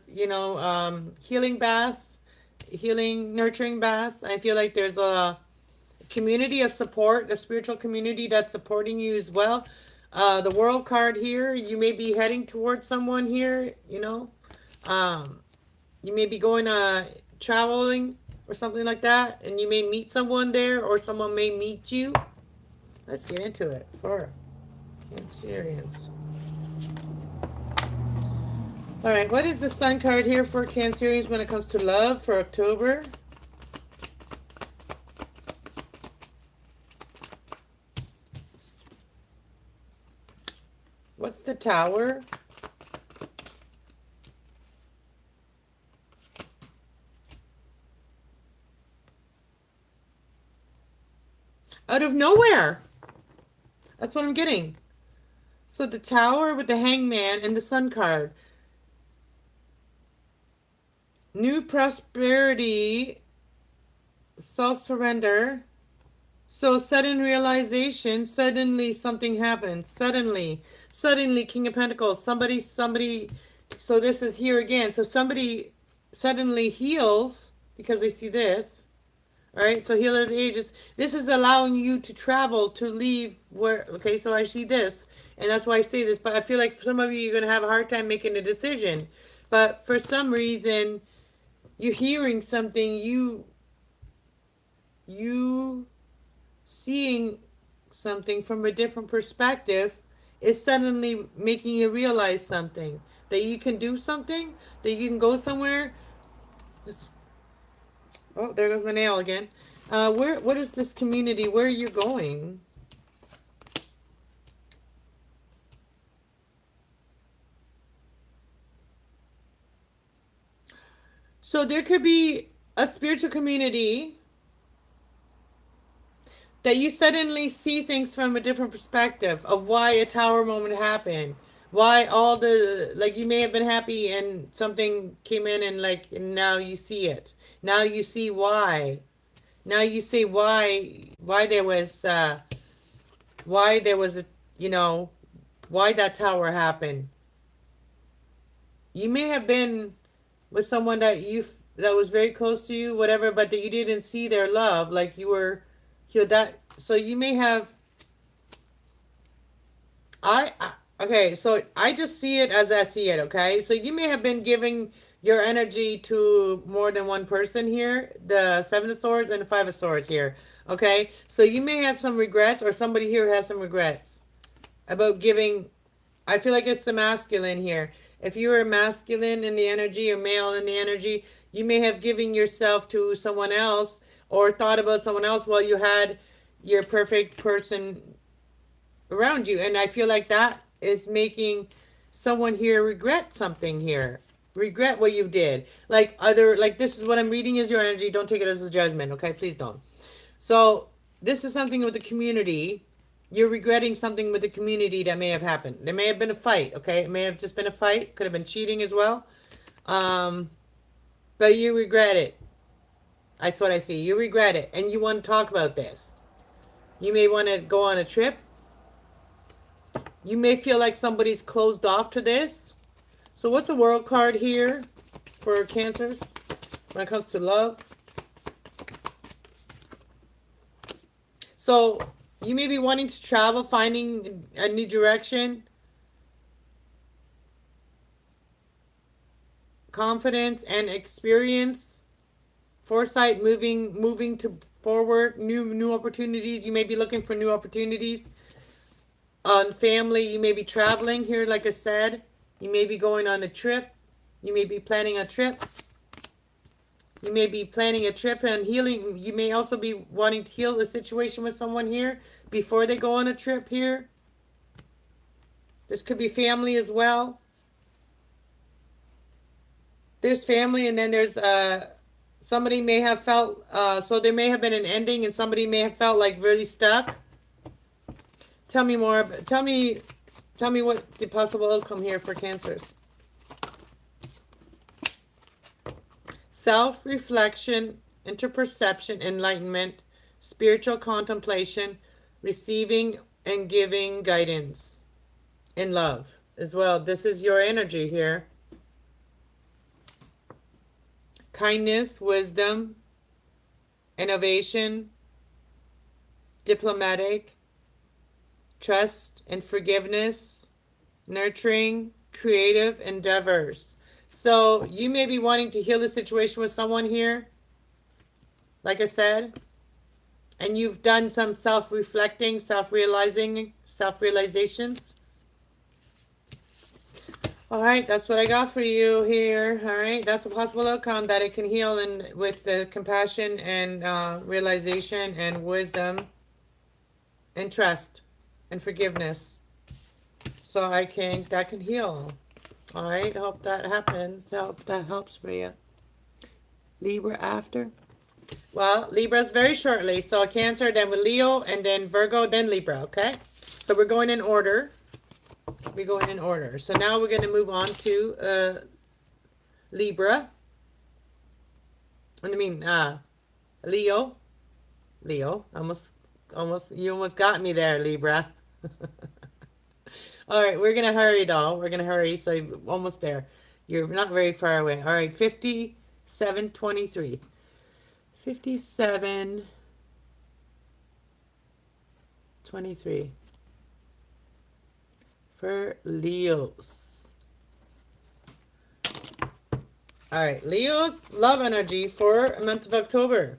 healing baths, healing, nurturing baths. I feel like there's a community of support, a spiritual community that's supporting you as well. The World card here, you may be heading towards someone here, you may be going traveling or something like that, and you may meet someone there, or someone may meet you. Let's get into it for Cancerians. All right, what is the Sun card here for Cancerians when it comes to love for October? What's the Tower? Out of nowhere. That's what I'm getting. So the Tower with the Hangman and the Sun card. New prosperity, self-surrender. So sudden realization, suddenly something happens. Suddenly, King of Pentacles. Somebody. So this is here again. So somebody suddenly heals because they see this. All right, so Healer of the Ages. This is allowing you to travel, to leave where, okay, so I see this, and that's why I say this, but I feel like for some of you, you're going to have a hard time making a decision. But for some reason, you're hearing something, you seeing something from a different perspective is suddenly making you realize something. That you can do something, that you can go somewhere. Oh, there goes my nail again. What is this community? Where are you going? So there could be a spiritual community that you suddenly see things from a different perspective of why a tower moment happened. Why all the, like, you may have been happy and something came in and like, and now you see it. Now you see why. Now you see why there was a, why that tower happened. You may have been with someone that was very close to you, whatever, but that you didn't see their love, like you were, that. So you may have. Okay, so I just see it as I see it. Okay, so you may have been giving your energy to more than one person here, the Seven of Swords and the Five of Swords here. Okay, so you may have some regrets, or somebody here has some regrets about giving. I feel like it's the masculine here. If you are masculine in the energy or male in the energy, you may have given yourself to someone else or thought about someone else while you had your perfect person around you. And I feel like that is making someone here regret something here. Regret what you did. Like this is what I'm reading is your energy. Don't take it as a judgment, okay? Please don't. So this is something with the community. You're regretting something with the community that may have happened. There may have been a fight, okay? It may have just been a fight. Could have been cheating as well. But you regret it. That's what I see. You regret it, and you want to talk about this. You may want to go on a trip. You may feel like somebody's closed off to this. So what's the world card here for Cancers when it comes to love? So you may be wanting to travel, finding a new direction. Confidence and experience. Foresight, moving to forward, new opportunities. You may be looking for new opportunities. On family, you may be traveling here, like I said. You may be going on a trip. You may be planning a trip. You may be planning a trip and healing. You may also be wanting to heal the situation with someone here before they go on a trip here. This could be family as well. There's family, and then there's somebody may have felt, so there may have been an ending, and somebody may have felt like really stuck. Tell me more. Tell me what the possible outcome here for Cancers. Self-reflection, interperception, enlightenment, spiritual contemplation, receiving and giving guidance in love as well. This is your energy here. Kindness, wisdom, innovation, diplomatic, trust and forgiveness, nurturing, creative endeavors. So you may be wanting to heal the situation with someone here, like I said, and you've done some self-reflecting, self-realizations. All right, that's what I got for you here. All right, that's a possible outcome, that it can heal and with the compassion and realization and wisdom and trust and forgiveness. So that can heal. All right, hope that happens. Hope that helps for you. Libra after. Well, Libra's very shortly. So Cancer, then with Leo, and then Virgo, then Libra, okay? So we're going in order. We're going in order. So now we're going to move on to Libra. Leo. Leo. You almost got me there, Libra. All right, we're going to hurry, doll. We're going to hurry. So you're almost there. You're not very far away. All right, 5723. 5723. For Leos. All right, Leos love energy for a month of October.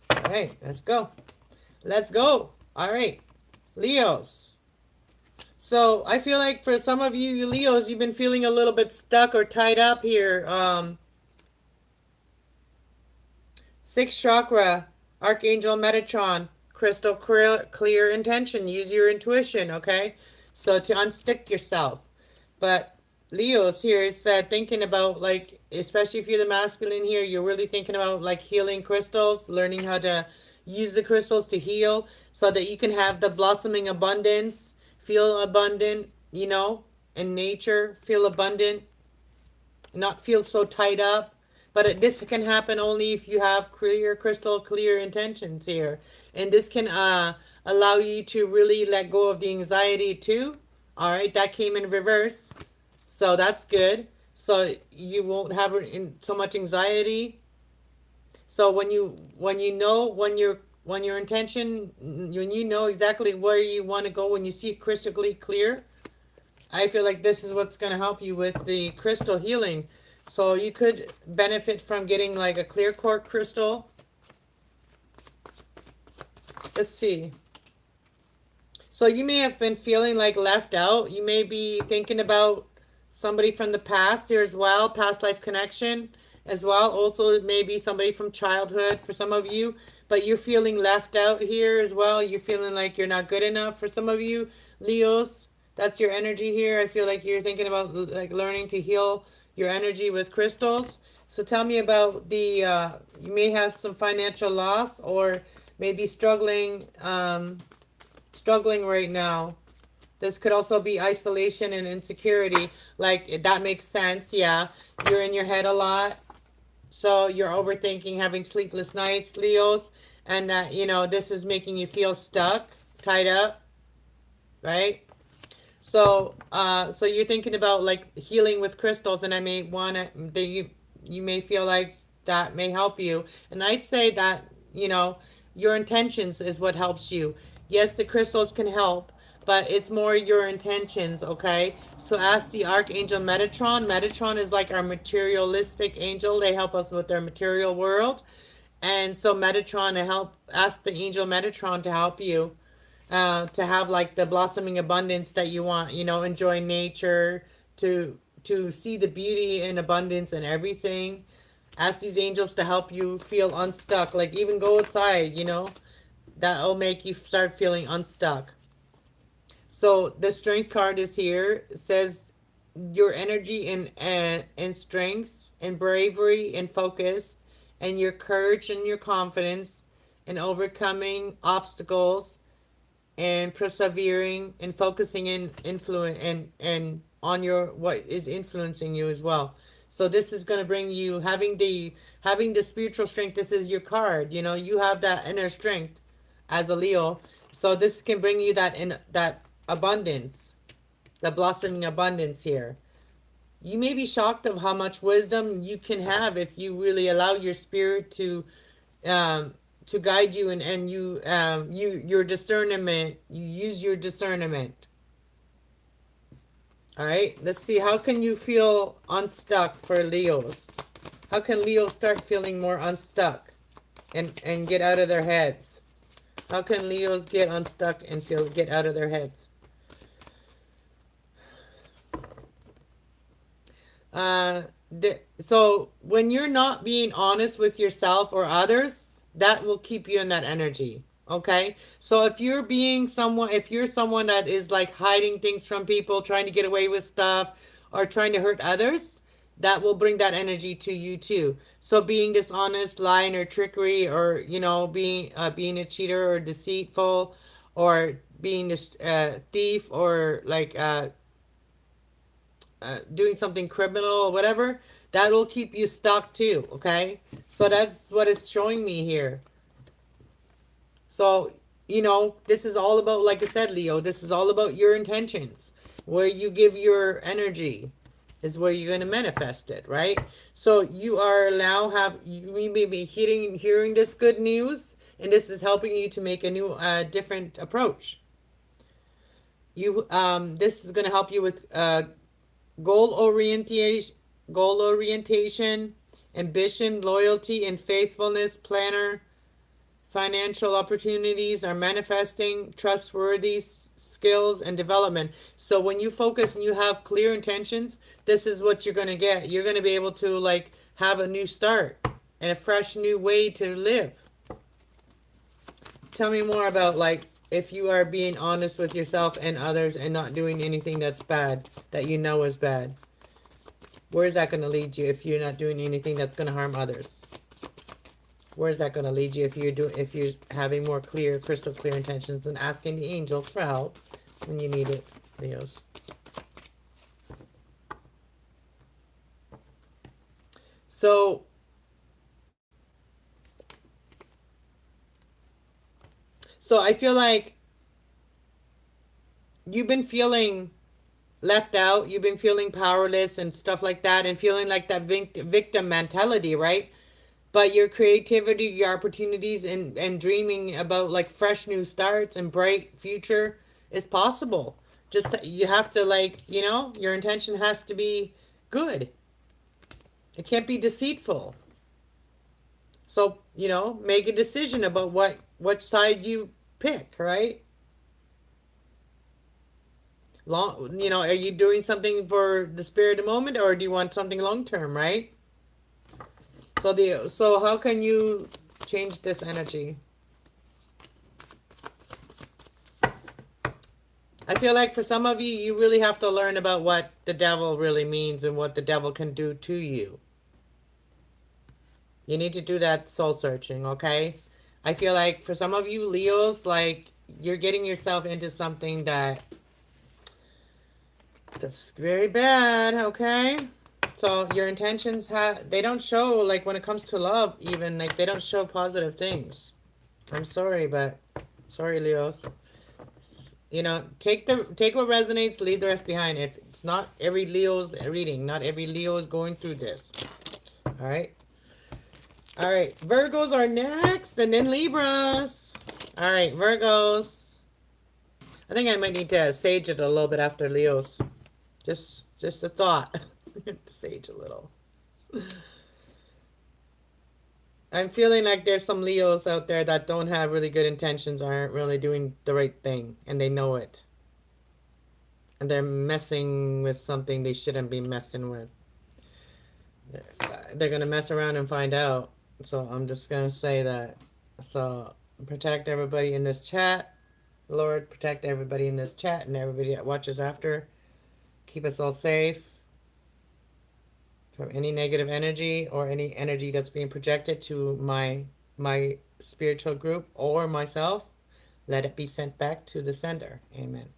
All right, let's go. Let's go. All right, Leos. So I feel like for some of you Leos, you've been feeling a little bit stuck or tied up here. Sixth chakra, Archangel Metatron, crystal clear intention. Use your intuition, okay? So to unstick yourself. But Leos here is thinking about, like, especially if you're the masculine here, you're really thinking about like healing crystals, learning how to use the crystals to heal so that you can have the blossoming abundance, feel abundant, you know, in nature, feel abundant, not feel so tied up. But this can happen only if you have crystal clear intentions here. And this can allow you to really let go of the anxiety too. All right, that came in reverse. So that's good. So you won't have so much anxiety. So when your intention, when you know exactly where you want to go, when you see it crystalline clear, I feel like this is what's going to help you with the crystal healing. So you could benefit from getting like a clear quartz crystal. Let's see. So you may have been feeling like left out. You may be thinking about somebody from the past here as well, past life connection as well. Also, maybe somebody from childhood for some of you, but you're feeling left out here as well. You're feeling like you're not good enough for some of you, Leos. That's your energy here. I feel like you're thinking about like learning to heal your energy with crystals. So tell me about you may have some financial loss or maybe struggling right now. This could also be isolation and insecurity. Like, that makes sense. Yeah, you're in your head a lot. So you're overthinking, having sleepless nights, Leos, and that, this is making you feel stuck, tied up, right? So you're thinking about like healing with crystals, and I may want to, that you may feel like that may help you. And I'd say that, you know, your intentions is what helps you. Yes, the crystals can help, but it's more your intentions, okay? So ask the Archangel Metatron. Metatron is like our materialistic angel. They help us with our material world. And so Metatron to help, ask the angel Metatron to help you, to have like the blossoming abundance that you want, enjoy nature, to see the beauty and abundance and everything. Ask these angels to help you feel unstuck, like even go outside, that'll make you start feeling unstuck. So the strength card is here. It says your energy and strength and bravery and focus and your courage and your confidence and overcoming obstacles and persevering and focusing in influence and on your what is influencing you as well. So this is going to bring you having the spiritual strength. This is your card. You have that inner strength as a Leo. So this can bring you that abundance, the blossoming abundance here. You may be shocked of how much wisdom you can have if you really allow your spirit um, to guide you, and your discernment. You use your discernment. All right. Let's see. How can you feel unstuck for Leos? How can Leos start feeling more unstuck and get out of their heads? How can Leos get unstuck and get out of their heads? So when you're not being honest with yourself or others, that will keep you in that energy. Okay. So if you're someone that is like hiding things from people, trying to get away with stuff or trying to hurt others, that will bring that energy to you too. So being dishonest, lying or trickery, or, being a cheater or deceitful, or being a thief, or like, doing something criminal or whatever, that will keep you stuck too, okay? So that's what it's showing me here. So, this is all about, like I said, Leo, this is all about your intentions. Where you give your energy is where you're going to manifest it, right? So you are now you may be hearing this good news, and this is helping you to make a new, different approach. This is going to help you with, goal orientation, ambition, loyalty, and faithfulness, planner, financial opportunities are manifesting, trustworthy skills, and development. So when you focus and you have clear intentions, this is what you're going to get. You're going to be able to like have a new start and a fresh new way to live. Tell me more about like if you are being honest with yourself and others and not doing anything that's bad, that you know is bad. Where is that going to lead you if you're not doing anything that's going to harm others? Where is that going to lead you if you're having more clear, crystal clear intentions and asking the angels for help when you need it, Leos? So I feel like you've been feeling left out, you've been feeling powerless and stuff like that, and feeling like that victim mentality, right? But your creativity, your opportunities, and dreaming about like fresh new starts and bright future is possible. Just you have to like, your intention has to be good. It can't be deceitful. So, make a decision about what side you pick, right? Are you doing something for the spirit of the moment, or do you want something long term, right? So how can you change this energy? I feel like for some of you, you really have to learn about what the devil really means and what the devil can do to you. You need to do that soul searching, okay? I feel like for some of you Leos, like you're getting yourself into something that's very bad, okay? So your intentions they don't show, like when it comes to love, even like they don't show positive things. I'm sorry, but sorry, Leos. You know, take what resonates, leave the rest behind. It's not every Leo's reading, not every Leo is going through this. All right. All right, Virgos are next, and then Libras. All right, Virgos. I think I might need to sage it a little bit after Leos. Just a thought. Sage a little. I'm feeling like there's some Leos out there that don't have really good intentions, aren't really doing the right thing, and they know it. And they're messing with something they shouldn't be messing with. They're going to mess around and find out. So I'm just going to say that. So protect everybody in this chat. Lord, protect everybody in this chat and everybody that watches after. Keep us all safe from any negative energy or any energy that's being projected to my spiritual group or myself. Let it be sent back to the sender. Amen.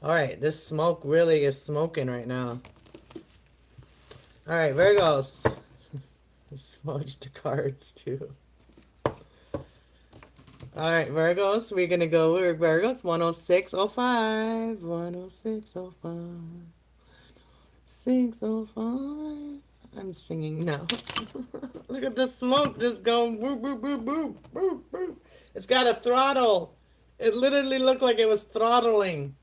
All right, this smoke really is smoking right now. All right, Virgos. Smudge the cards too. All right, Virgos, we're going to go with Virgos 10605. 10605. 605. I'm singing now. Look at the smoke just going boop, boop, boop, boop, boop, boop. It's got a throttle. It literally looked like it was throttling.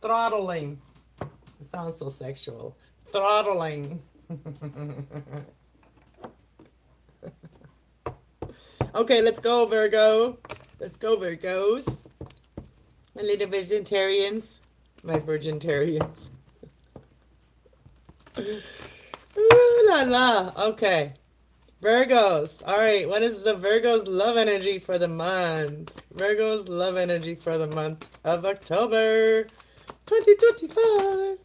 Throttling. It sounds so sexual. Throttling. Okay, let's go, Virgo. Let's go, Virgos. My little Virgintarians. My Virgintarians. Ooh la la. Okay. Virgos. All right. What is the Virgos love energy for the month? Virgos love energy for the month of October 2025.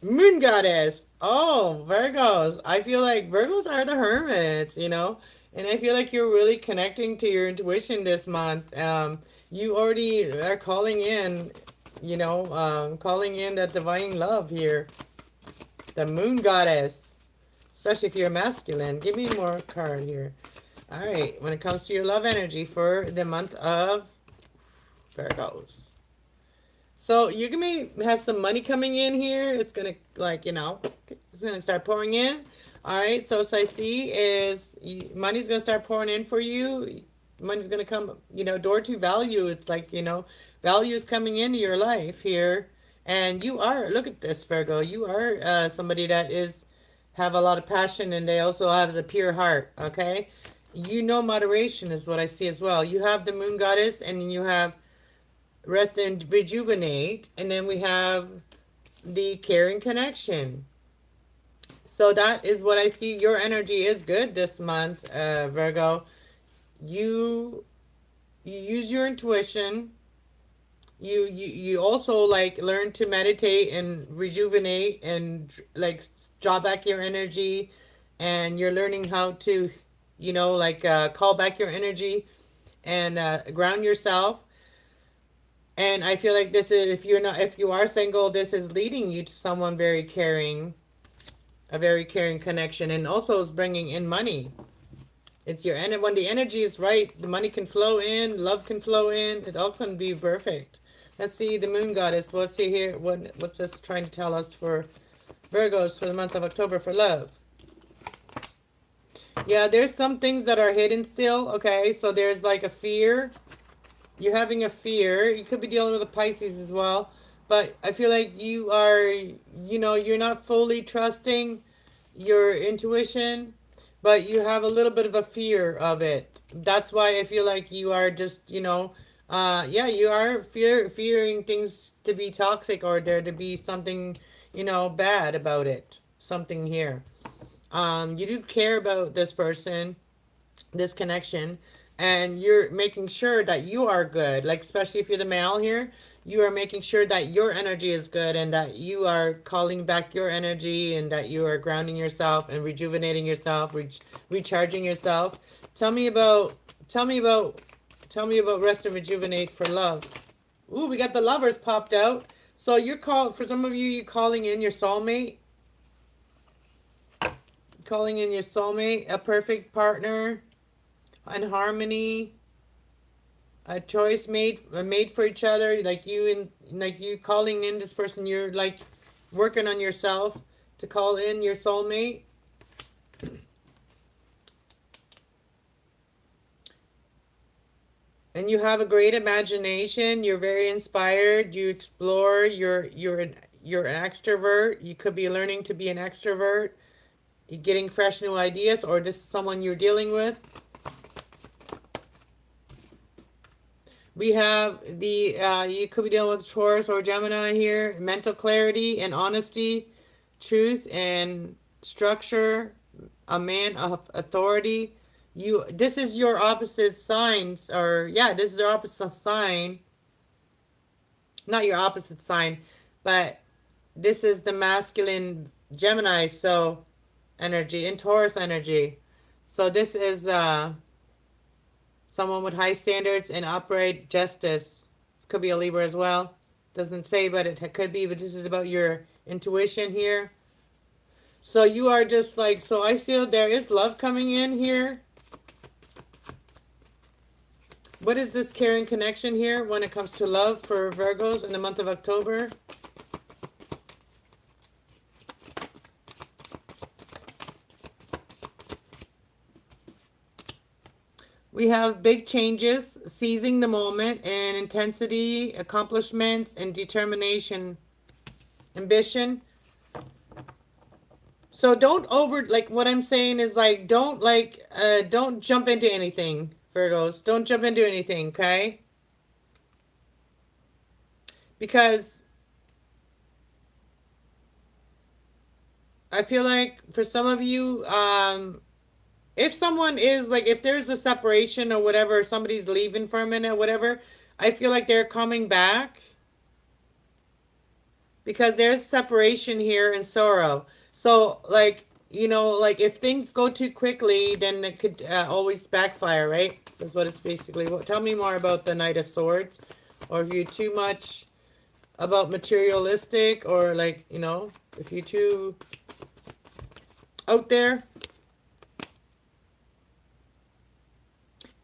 Moon goddess. Oh, Virgos. I feel like Virgos are the hermits, you know, and I feel like you're really connecting to your intuition this month. You already are calling in, you know, calling in that divine love here. The moon goddess, especially if you're masculine. Give me more card here. All right. When it comes to your love energy for the month of Virgos. So you're going to have some money coming in here. It's going to, like, you know, it's going to start pouring in. All right. So what I see is money's going to start pouring in for you. Money's going to come, you know, door to value. It's like, you know, value is coming into your life here. And you are, look at this, Virgo. You are somebody that have a lot of passion, and they also have a pure heart. Okay. You know, moderation is what I see as well. You have the moon goddess, and you have rest and rejuvenate, and then we have the caring connection. So that is what I see. Your energy is good this month, Virgo. You use your intuition. You also like learn to meditate and rejuvenate and like draw back your energy, and you're learning how to, you know, like call back your energy and ground yourself. And I feel like this is, if you are single, this is leading you to someone very caring, a very caring connection, and also is bringing in money. It's your, and when the energy is right, the money can flow in, love can flow in, it all can be perfect. Let's see the moon goddess. Let's see here, what's this trying to tell us for Virgos for the month of October for love. Yeah, there's some things that are hidden still, okay? So there's like a fear. You're having a fear. You could be dealing with a Pisces as well. But I feel like you are, you know, you're not fully trusting your intuition, but you have a little bit of a fear of it. That's why I feel like you are just, you know, yeah, you are fearing things to be toxic or there to be something, you know, bad about it. Something here. You do care about this person, this connection, and you're making sure that you are good. Like, especially if you're the male here, you are making sure that your energy is good and that you are calling back your energy and that you are grounding yourself and rejuvenating yourself, recharging yourself. Tell me about rest and rejuvenate for love. Ooh, we got the lovers popped out. So you're for some of you, you're calling in your soulmate. Calling in your soulmate, a perfect partner, in harmony, a choice made for each other. Like you calling in this person, you're like working on yourself to call in your soulmate. And you have a great imagination. You're very inspired. You explore. You're an extrovert. You could be learning to be an extrovert. You're getting fresh new ideas, or this is someone you're dealing with. We have you could be dealing with Taurus or Gemini here. Mental clarity and honesty, truth and structure, a man of authority. This is your opposite signs, or yeah, this is your opposite sign. Not your opposite sign, but this is the masculine Gemini, so energy and Taurus energy. So this is someone with high standards and upright justice. This could be a Libra as well. Doesn't say, but it could be. But this is about your intuition here. So you are just like, so I feel there is love coming in here. What is this caring connection here when it comes to love for Virgos in the month of October? We have big changes, seizing the moment, and intensity, accomplishments, and determination, ambition. So don't like what I'm saying is like, don't jump into anything, Virgos. Don't jump into anything, okay? Because I feel like for some of you, if someone is like, if there's a separation or whatever, somebody's leaving for a minute or whatever, I feel like they're coming back. Because there's separation here and sorrow. So, like, you know, like if things go too quickly, then it could always backfire, right? That's what it's basically. Tell me more about the Knight of Swords. Or if you're too much about materialistic, or like, you know, if you're too out there.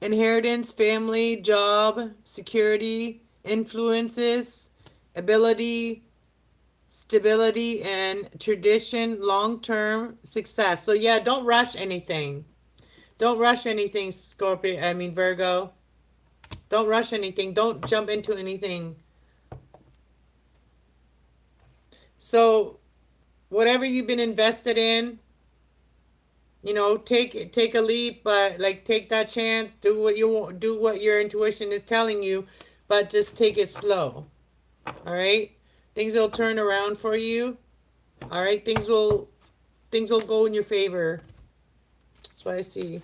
Inheritance, family, job, security, influences, ability, stability, and tradition, long-term success. So yeah, don't rush anything. Don't rush anything, Scorpio. I mean, Virgo. Don't rush anything. Don't jump into anything. So whatever you've been invested in, you know, take a leap, but like take that chance, do what you want, do what your intuition is telling you, but just take it slow. All right? Things will turn around for you. All right? Things will go in your favor. That's what I see.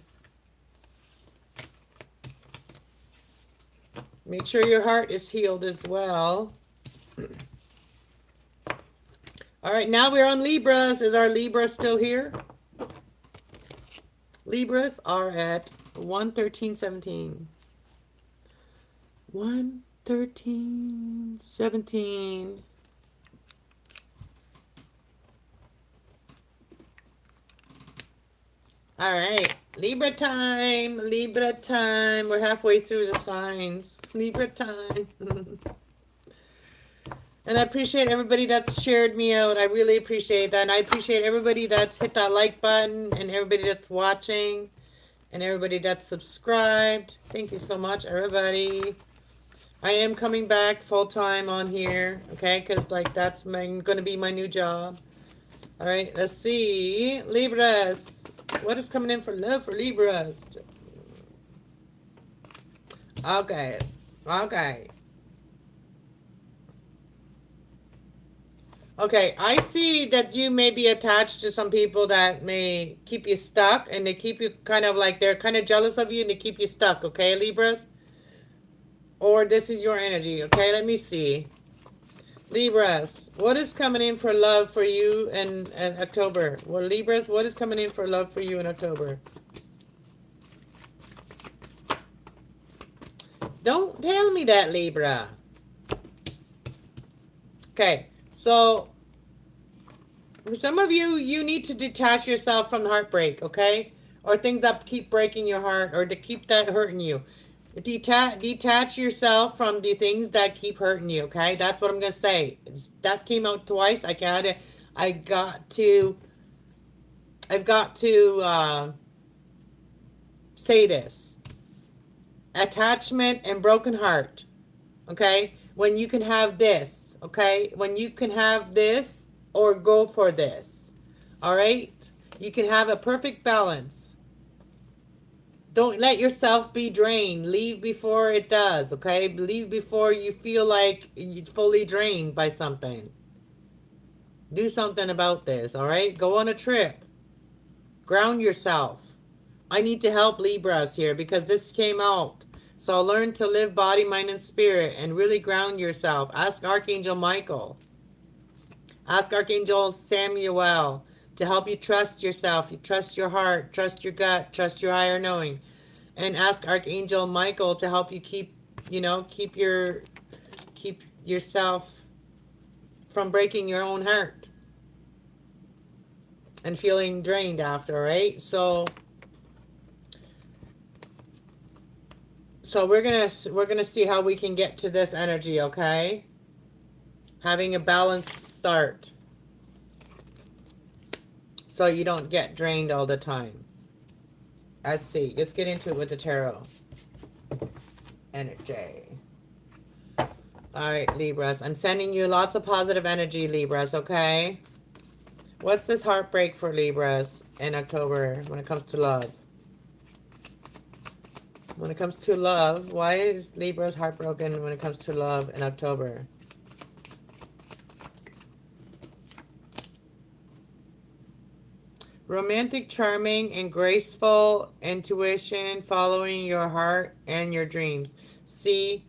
Make sure your heart is healed as well. All right, now we're on Libras. Is our Libra still here? Libras are at 113.17. 113.17. All right, Libra time. Libra time. We're halfway through the signs. Libra time. And I appreciate everybody that's shared me out. I really appreciate that. And I appreciate everybody that's hit that like button, and everybody that's watching, and everybody that's subscribed. Thank you so much, everybody. I am coming back full-time on here, okay? Because, like, that's going to be my new job. All right, let's see. Libras. What is coming in for love for Libras? Okay. Okay. Okay, I see that you may be attached to some people that may keep you stuck, and they keep you kind of like, they're kind of jealous of you, and they keep you stuck, okay, Libras? Or this is your energy, okay? Let me see. Libras, what is coming in for love for you in October? Well, Libras, what is coming in for love for you in October? Don't tell me that, Libra. Okay, so for some of you, you need to detach yourself from heartbreak, okay? Or things that keep breaking your heart or to keep that hurting you. Detach yourself from the things that keep hurting you, okay? That's what I'm going to say. That came out twice. I've got to say this. Attachment and broken heart, okay? When you can have this, okay? When you can have this or go for this, all right? You can have a perfect balance. Don't let yourself be drained. Leave before it does, okay? Leave before you feel like you're fully drained by something. Do something about this, all right? Go on a trip. Ground yourself. I need to help Libras here because this came out. So learn to live body, mind, and spirit and really ground yourself. Ask Archangel Michael. Ask Archangel Samuel to help you trust yourself. You trust your heart, trust your gut, trust your higher knowing. And ask Archangel Michael to help you keep yourself from breaking your own heart and feeling drained after, right? So we're gonna see how we can get to this energy, okay? Having a balanced start so you don't get drained all the time. Let's see. Let's get into it with the tarot energy. All right, Libras. I'm sending you lots of positive energy, Libras, okay? What's this heartbreak for Libras in October when it comes to love? When it comes to love, why is Libras heartbroken when it comes to love in October? Romantic, charming, and graceful intuition, following your heart and your dreams. See,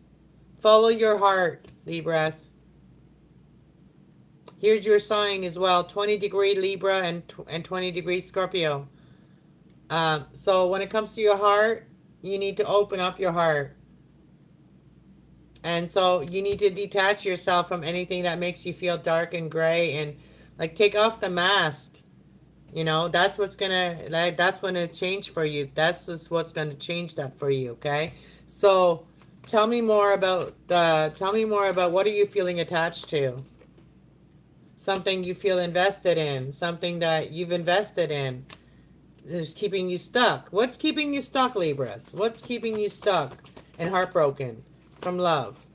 follow your heart, Libras. Here's your sign as well, 20-degree Libra and 20-degree Scorpio. So when it comes to your heart, you need to open up your heart. And so you need to detach yourself from anything that makes you feel dark and gray and like take off the mask. You know, that's what's that's going to change for you. That's just what's going to change that for you, okay? So tell me more about what are you feeling attached to? Something you feel invested in, something that you've invested in is keeping you stuck. What's keeping you stuck, Libras? What's keeping you stuck and heartbroken from love?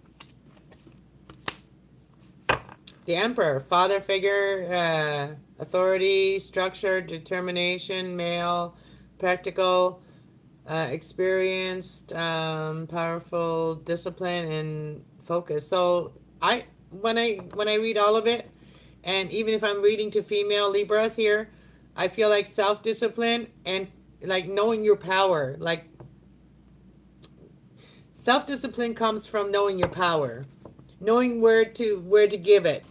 The Emperor, father figure, authority, structure, determination, male, practical, experienced, powerful, discipline, and focus. So when I read all of it, and even if I'm reading to female Libras here, I feel like self-discipline and like knowing your power. Like self-discipline comes from knowing your power, knowing where to give it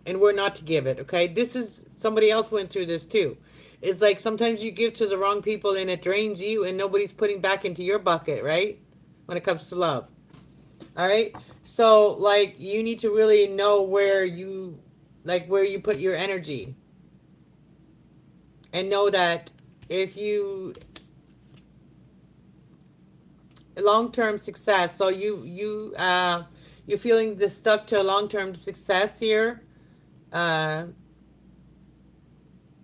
and where not to give it, okay? This is, somebody else went through this too. It's like sometimes you give to the wrong people and it drains you and nobody's putting back into your bucket, right? When it comes to love. All right? So, like, you need to really know where you put your energy. And know that if you long-term success, so you're feeling stuck to a long-term success here.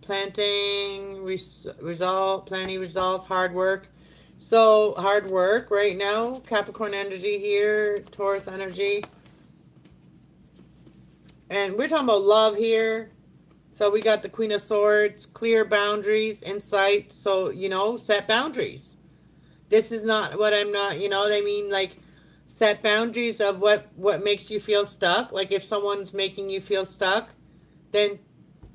Planning results, hard work. So hard work right now, Capricorn energy here, Taurus energy. And we're talking about love here. So we got the Queen of Swords, clear boundaries, insight. So, set boundaries. This is not what I'm not, you know what I mean? Like, set boundaries of what makes you feel stuck. Like, if someone's making you feel stuck, then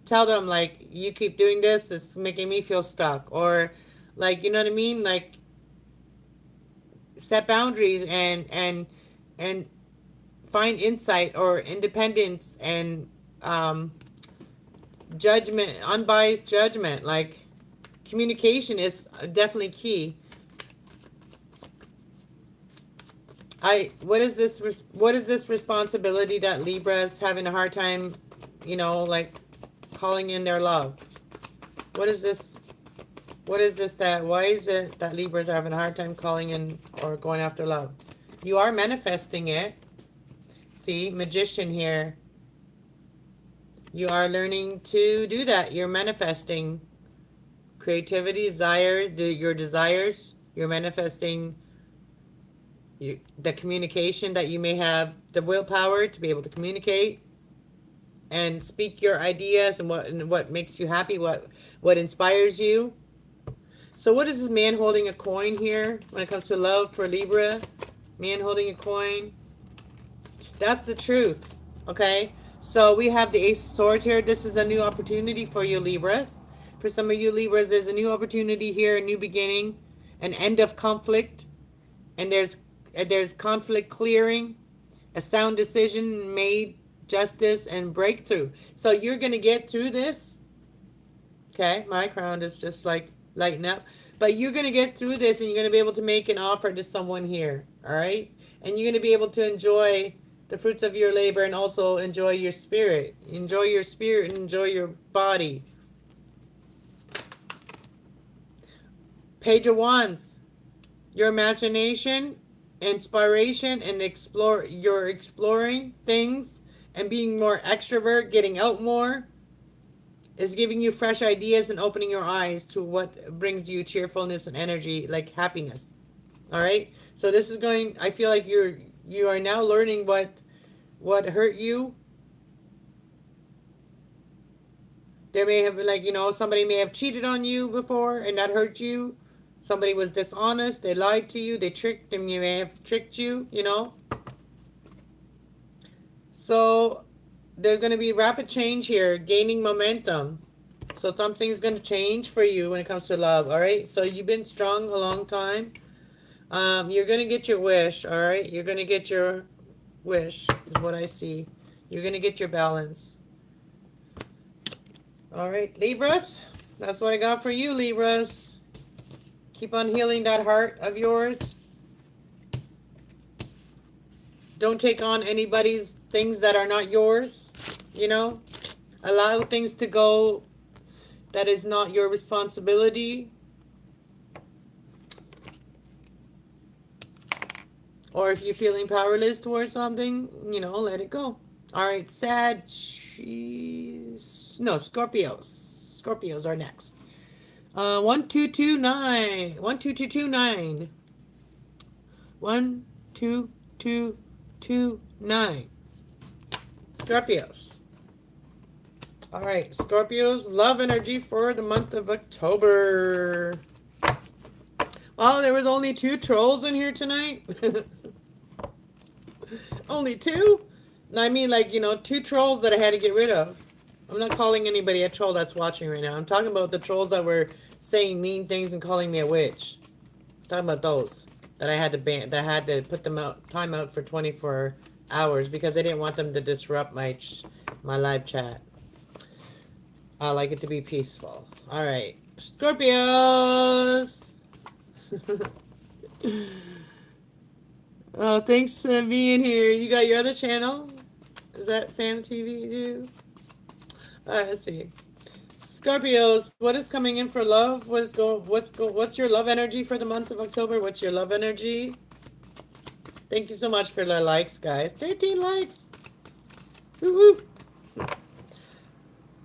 tell them, like, you keep doing this, it's making me feel stuck. Or, like, you know what I mean? Like, set boundaries and find insight or independence and judgment, unbiased judgment. Like, communication is definitely key. What is this responsibility that Libra's having a hard time, like calling in their love? What is this? What is this that, why is it that Libras are having a hard time calling in or going after love? You are manifesting it. See, Magician here. You are learning to do that. You're manifesting creativity, your desires. You're manifesting the communication that you may have, the willpower to be able to communicate and speak your ideas and what makes you happy, what inspires you. So what is this man holding a coin here when it comes to love for Libra? Man holding a coin. That's the truth. Okay? So we have the Ace of Swords here. This is a new opportunity for you, Libras. For some of you Libras, there's a new opportunity here, a new beginning, an end of conflict. And there's conflict clearing, a sound decision made, justice, and breakthrough. So you're going to get through this. Okay? My crown is just like lighten up. But you're going to get through this and you're going to be able to make an offer to someone here. All right? And you're going to be able to enjoy the fruits of your labor and also enjoy your spirit. Enjoy your spirit and enjoy your body. Page of Wands. Your imagination, inspiration, and you're exploring things and being more extrovert, getting out more, is giving you fresh ideas and opening your eyes to what brings you cheerfulness and energy, like happiness. All right? So this is going, I feel like you are now learning what hurt you. There may have been, somebody may have cheated on you before and that hurt you. Somebody was dishonest, they lied to you, they tricked them, you may have tricked you, So there's going to be rapid change here, gaining momentum. So something's going to change for you when it comes to love, all right? So you've been strong a long time. You're going to get your wish, all right? You're going to get your wish is what I see. You're going to get your balance. All right, Libras, that's what I got for you, Libras. Keep on healing that heart of yours. Don't take on anybody's things that are not yours, Allow things to go that is not your responsibility. Or if you're feeling powerless towards something, let it go. All right, Scorpios. Scorpios are next. 1229. 12229. 12229. Scorpios. All right, Scorpios, love energy for the month of October. Well, there was only 2 trolls in here tonight. Only 2? I mean, 2 trolls that I had to get rid of. I'm not calling anybody a troll that's watching right now. I'm talking about the trolls that were saying mean things and calling me a witch. I'm talking about those that I had to ban, that I had to put them out, time out for 24 hours because I didn't want them to disrupt my live chat. I like it to be peaceful. All right, Scorpios. Oh, thanks for being here. You got your other channel? Is that Fam TV too? All right, let's see. Scorpios, what is coming in for love? What's your love energy for the month of October? What's your love energy? Thank you so much for the likes, guys. 13 likes. Woo-hoo.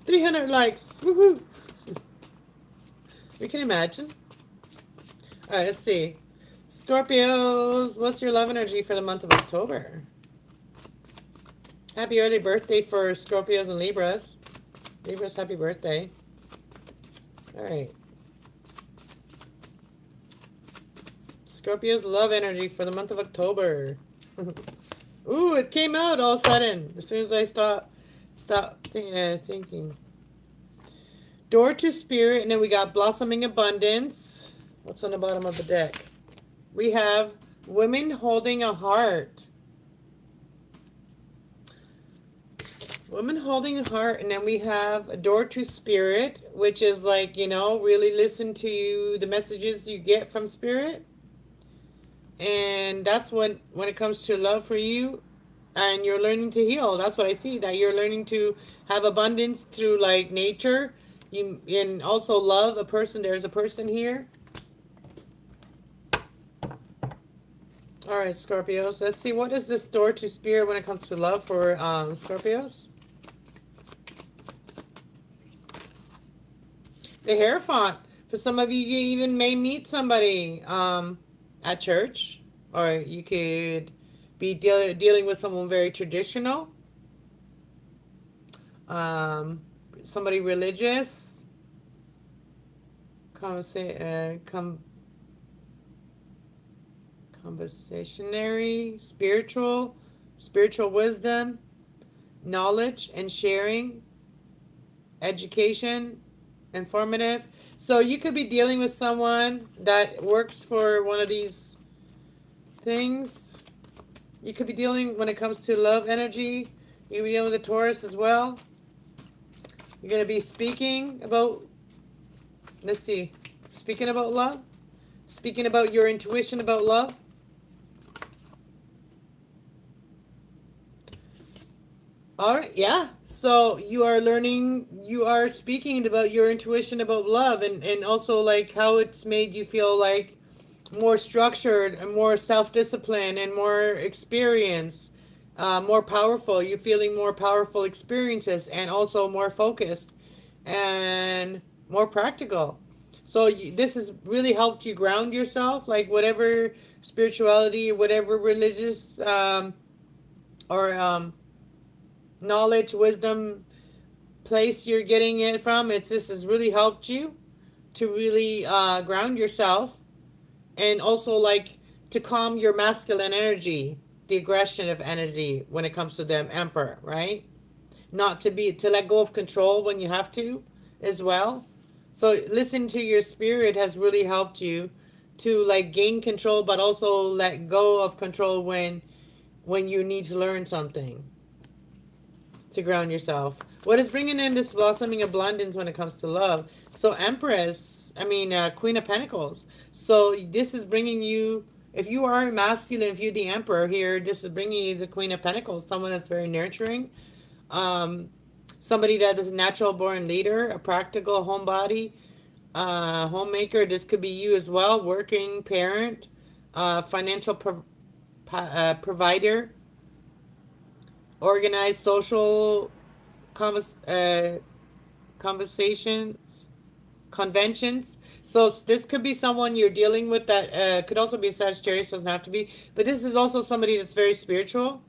300 likes. Woohoo! We can imagine. All right, let's see. Scorpios, what's your love energy for the month of October? Happy early birthday for Scorpios and Libras. Libras, happy birthday. All right. Scorpios, love energy for the month of October. Ooh, it came out all of a sudden. As soon as I stopped thinking. Door to Spirit, and then we got Blossoming Abundance. What's on the bottom of the deck? We have Women Holding a Heart. Women Holding a Heart, and then we have a Door to Spirit, which is really listen to the messages you get from Spirit. And that's when it comes to love for you, and you're learning to heal. That's what I see, that you're learning to have abundance through like nature. You and also love a person. There's a person here. All right, Scorpios. Let's see, what is this door to spirit when it comes to love for Scorpios? The Hierophant. For some of you, you even may meet somebody at church, or you could be dealing with someone very traditional, um, somebody religious, conversa- conversationary, spiritual wisdom, knowledge and sharing, education, informative. So you could be dealing with someone that works for one of these things. You could be dealing, when it comes to love energy, you could be dealing with a Taurus as well. You're going to be speaking about, let's see, speaking about love, speaking about your intuition about love. All right, yeah. So you are learning, you are speaking about your intuition about love, and also like how it's made you feel like more structured and more self-discipline and more experience, more powerful. You're feeling more powerful experiences, and also more focused and more practical. So this has really helped you ground yourself, like whatever spirituality, whatever religious or knowledge, wisdom place you're getting it from. It's This has really helped you to really ground yourself, and also like to calm your masculine energy, the aggression of energy when it comes to them emperor, right? Not to let go of control when you have to as well. So listening to your spirit has really helped you to like gain control, but also let go of control when you need to learn something, to ground yourself. What is bringing in this blossoming abundance when it comes to love? So Empress, Queen of Pentacles. So this is bringing you, if you are masculine, if you're the Emperor here, this is bringing you the Queen of Pentacles, someone that's very nurturing, um, somebody that is a natural born leader, a practical homebody, homemaker. This could be you as well, working parent, financial provider, organized social convers- uh, conversations, conventions. So this could be someone you're dealing with that could also be Sagittarius, doesn't have to be. But this is also somebody that's very spiritual.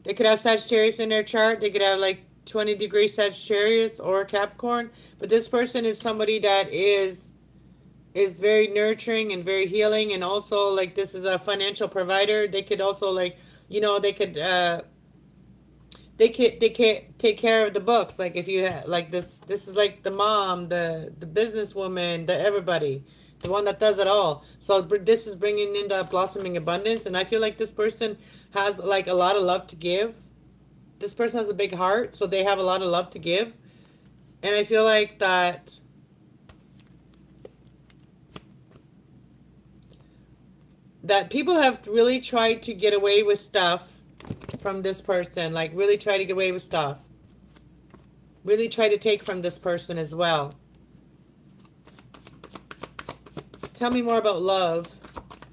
They could have Sagittarius in their chart. They could have like 20-degree Sagittarius or Capricorn. But this person is somebody that is very nurturing and very healing, and also like this is a financial provider. They could also like, they could they can take care of the books. Like if you like this is like the mom, the businesswoman, the everybody, the one that does it all. So this is bringing in the blossoming abundance, and I feel like this person has like a lot of love to give. This person has a big heart, so they have a lot of love to give, and I feel like that people have really tried to get away with stuff from this person, like really try to get away with stuff, really try to take from this person as well. Tell me more about love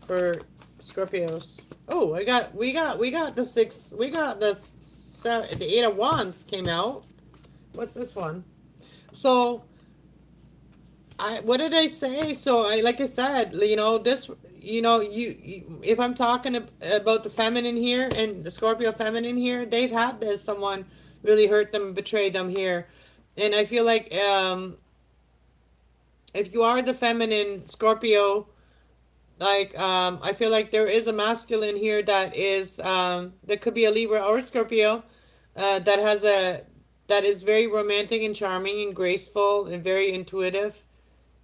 for Scorpios. Oh, we got the six, we got the seven, the Eight of Wands came out. What's this one? So what did I say? So I like I said, this, if I'm talking about the feminine here and the Scorpio feminine here, they've had this someone really hurt them, betrayed them here, and I feel like if you are the feminine Scorpio, like I feel like there is a masculine here that could be a Libra or a Scorpio, that has a that is very romantic and charming and graceful and very intuitive,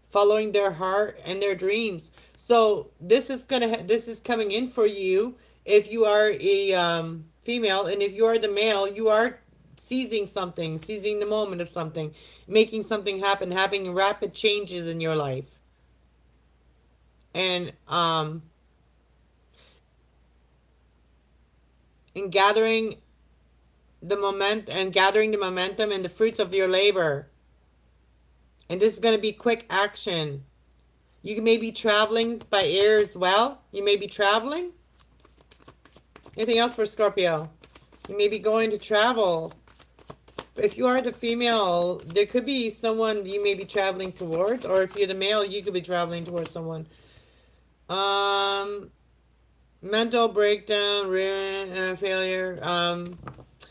following their heart and their dreams. So this is coming in for you if you are a female, and if you are the male, you are seizing something, seizing the moment of something, making something happen, having rapid changes in your life. and in gathering gathering the momentum and the fruits of your labor. And this is going to be quick action. You may be traveling by air as well. You may be traveling. Anything else for Scorpio? You may be going to travel. If you are the female, there could be someone you may be traveling towards, or if you're the male, you could be traveling towards someone. Mental breakdown, failure.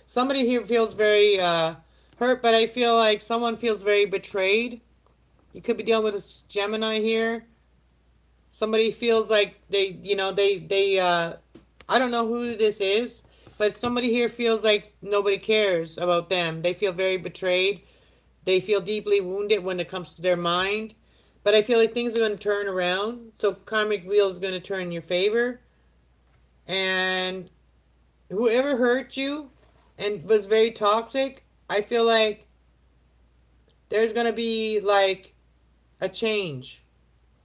Somebody here feels very hurt, but I feel like someone feels very betrayed. You could be dealing with a Gemini here. Somebody feels like I don't know who this is, but somebody here feels like nobody cares about them. They feel very betrayed. They feel deeply wounded when it comes to their mind. But I feel like things are going to turn around. So karmic wheel is going to turn in your favor. And whoever hurt you and was very toxic, I feel like there's going to be like a change.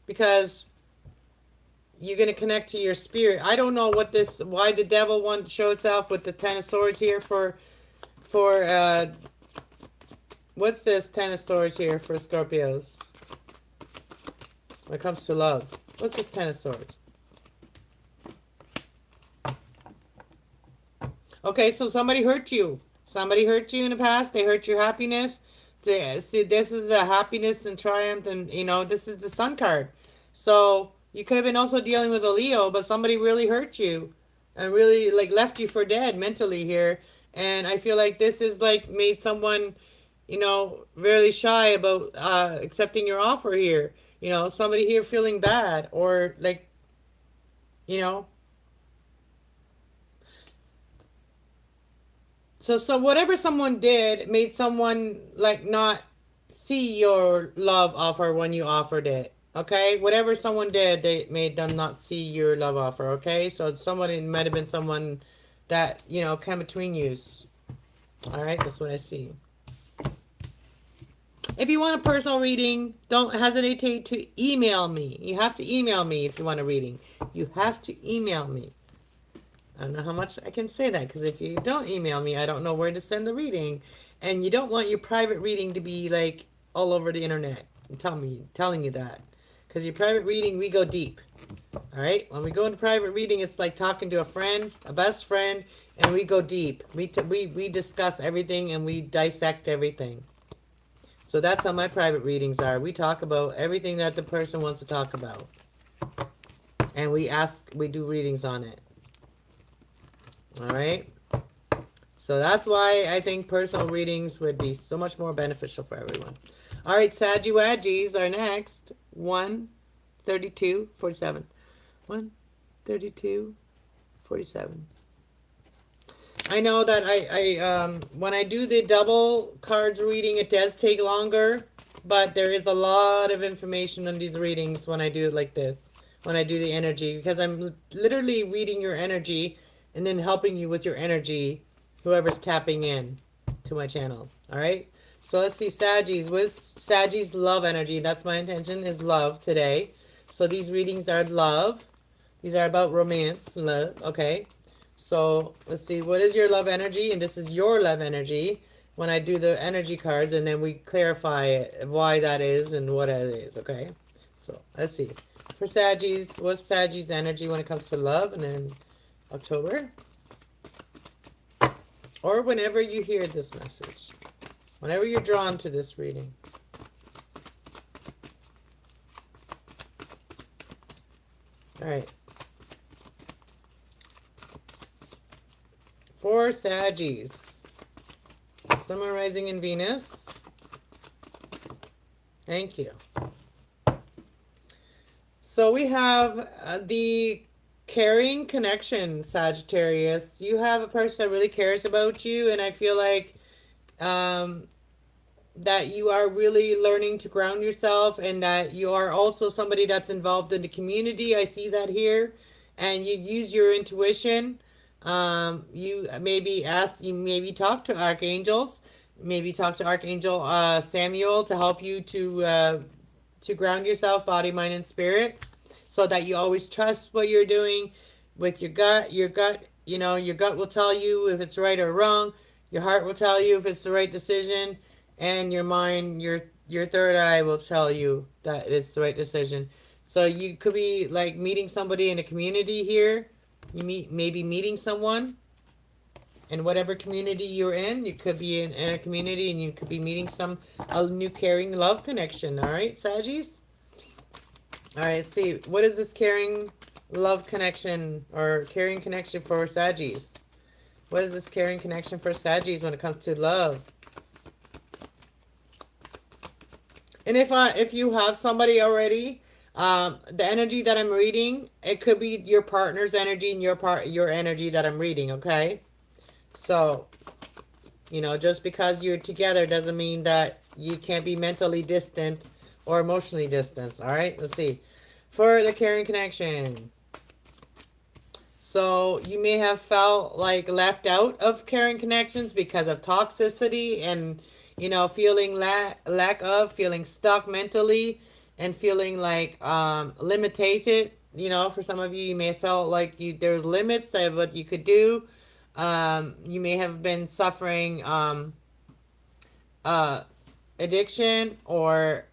Because you're going to connect to your spirit. I don't know why the devil wants to show itself with the Ten of Swords here for what's this Ten of Swords here for Scorpios? When it comes to love. What's this Ten of Swords? Okay, so somebody hurt you. Somebody hurt you in the past. They hurt your happiness. See, this is the happiness and triumph, and this is the Sun card. So you could have been also dealing with a Leo, but somebody really hurt you and really like left you for dead mentally here. And I feel like this is like made someone, really shy about accepting your offer here. Somebody here feeling bad or like, So whatever someone did made someone like not see your love offer when you offered it. Okay? Whatever someone did, they made them not see your love offer. Okay? So somebody might have been someone that, came between yous. Alright? That's what I see. If you want a personal reading, don't hesitate to email me. You have to email me if you want a reading. You have to email me. I don't know how much I can say that, because if you don't email me, I don't know where to send the reading. And you don't want your private reading to be like all over the internet. Telling you that. Because your private reading, we go deep. Alright? When we go into private reading, it's like talking to a friend, a best friend, and we go deep. We discuss everything and we dissect everything. So that's how my private readings are. We talk about everything that the person wants to talk about. And we do readings on it. Alright? So that's why I think personal readings would be so much more beneficial for everyone. Alright, Saggy-Waggies are next. 132-47. 132-47. I know that I when I do the double cards reading, it does take longer, but there is a lot of information on these readings when I do it like this, when I do the energy, because I'm literally reading your energy and then helping you with your energy, whoever's tapping in to my channel. All right, so let's see, Saggies. With Saggies love energy, that's my intention, is love today. So these readings are love. These are about romance, love. Okay. So let's see, what is your love energy? And this is your love energy when I do the energy cards, and then we clarify why that is and what it is, okay? So let's see. For Saggies, what's Saggies energy when it comes to love? And then October. Or whenever you hear this message. Whenever you're drawn to this reading. All right. For Saggies, Sun, Moon, Rising, and Venus. Thank you. So we have the caring connection, Sagittarius. You have a person that really cares about you, and I feel like that you are really learning to ground yourself, and that you are also somebody that's involved in the community. I see that here, and you use your intuition. You maybe talk to archangels, maybe talk to Archangel Samuel to help you to ground yourself, body, mind, and spirit. so that you always trust what you're doing with your gut. Your gut will tell you if it's right or wrong. Your heart will tell you if it's the right decision, and your mind, your third eye will tell you that it's the right decision. So you could be like meeting somebody in a community here. Maybe meeting someone in whatever community you're in. You could be in a community and you could be meeting a new caring love connection. All right, Saggies? All right, see, what is this caring love connection or caring connection for Saggies? What is this caring connection for Saggies when it comes to love? And if you have somebody already, the energy that I'm reading, it could be your partner's energy and your energy that I'm reading, okay? So, just because you're together doesn't mean that you can't be mentally distant or emotionally distant. All right, let's see. For the caring connection. So you may have felt like left out of caring connections because of toxicity and, feeling feeling stuck mentally and feeling like limited. For some of you, you may have felt like there's limits of what you could do. You may have been suffering addiction or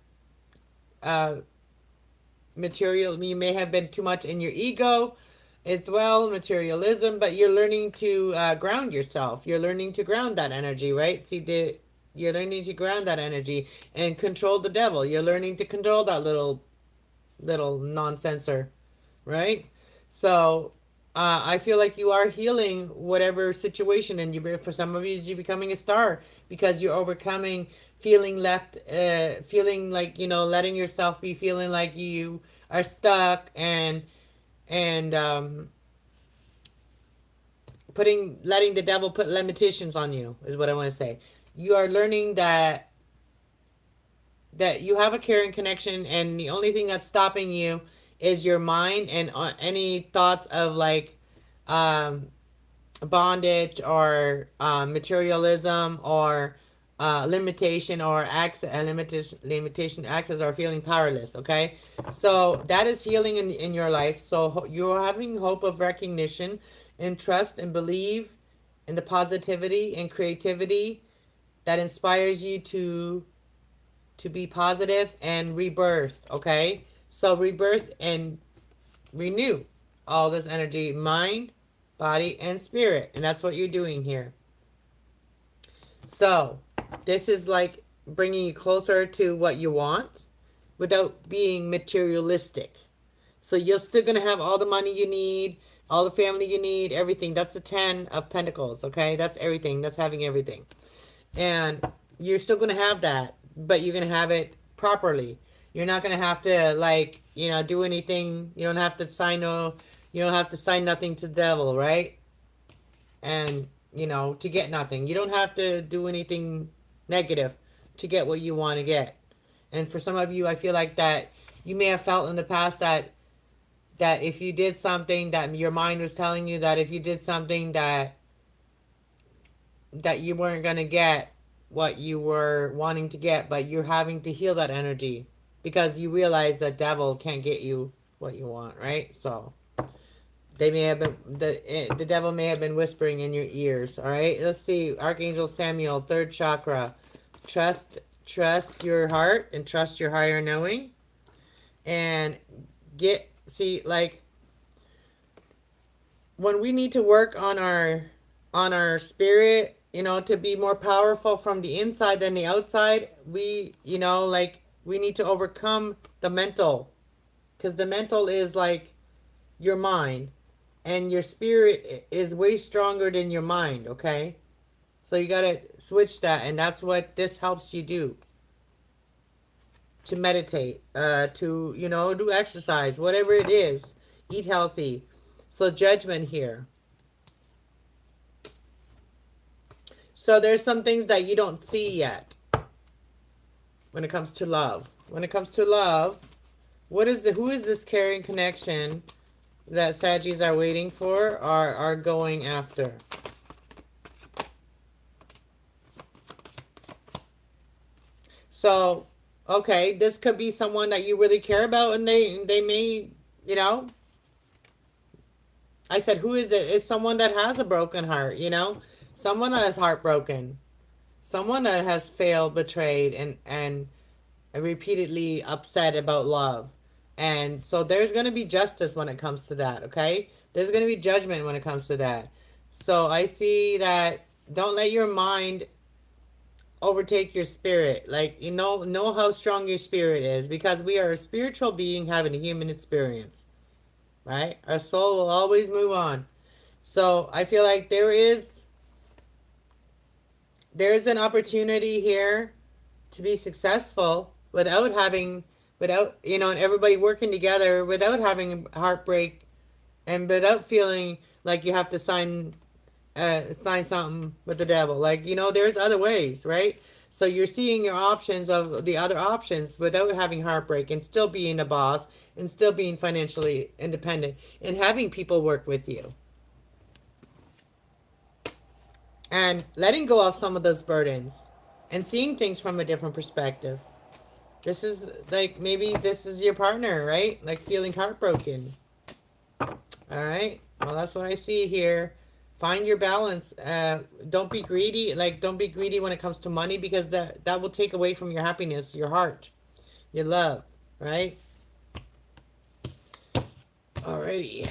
material. You may have been too much in your ego as well, materialism, but you're learning to ground yourself. You're learning to ground that energy, right? You're learning to ground that energy and control the devil. You're learning to control that little nonsenser, right? So I feel like you are healing whatever situation, and for some of you, you're becoming a star because you're overcoming feeling left, feeling like letting yourself be feeling like you are stuck and letting the devil put limitations on you is what I want to say. You are learning that you have a caring connection, and the only thing that's stopping you is your mind and any thoughts of like bondage or materialism or limitation or limitation access or feeling powerless. Okay, so that is healing in your life. So you're having hope of recognition and trust and believe in the positivity and creativity that inspires you to be positive and rebirth. Okay, so rebirth and renew all this energy, mind, body, and spirit, and that's what you're doing here. So this is like bringing you closer to what you want without being materialistic. So you're still going to have all the money you need, all the family you need, everything. That's the 10 of Pentacles, okay? That's everything. That's having everything. And you're still going to have that, but you're going to have it properly. You're not going to have to, do anything. You don't have to sign nothing to the devil, right? And, to get nothing. You don't have to do anything negative to get what you want to get. And for some of you, I feel like that you may have felt in the past that if you did something, that your mind was telling you that if you did something that you weren't going to get what you were wanting to get, but you're having to heal that energy because you realize that devil can't get you what you want, right? So they may have been the devil may have been whispering in your ears. All right, let's see. Archangel Samuel, third chakra. Trust your heart and trust your higher knowing, and when we need to work on our spirit, to be more powerful from the inside than the outside. We need to overcome the mental, because the mental is like your mind, and your spirit is way stronger than your mind, okay? So you got to switch that, and that's what this helps you do. To meditate, to, do exercise, whatever it is. Eat healthy. So judgment here. So there's some things that you don't see yet when it comes to love. When it comes to love, who is this caring connection that Saggies are waiting for or are going after? So, okay, this could be someone that you really care about, and they may You know, I said, who is it? It's someone that has a broken heart, you know? Someone that is heartbroken. Someone that has failed, betrayed, and repeatedly upset about love. And so there's going to be justice when it comes to that, okay? There's going to be judgment when it comes to that. So I see that don't let your mind overtake your spirit. Like, you know how strong your spirit is, because we are a spiritual being having a human experience, right? Our soul will always move on. So I feel like there's an opportunity here to be successful without and everybody working together, without having heartbreak, and without feeling like you have to sign something with the devil. Like, there's other ways, right? So you're seeing your options of the other options without having heartbreak, and still being a boss, and still being financially independent, and having people work with you, and letting go of some of those burdens, and seeing things from a different perspective. This is like, maybe this is your partner, right? Like, feeling heartbroken. All right. Well, that's what I see here. Find your balance. Don't be greedy. Like, don't be greedy when it comes to money, because that will take away from your happiness, your heart, your love, right? Alrighty.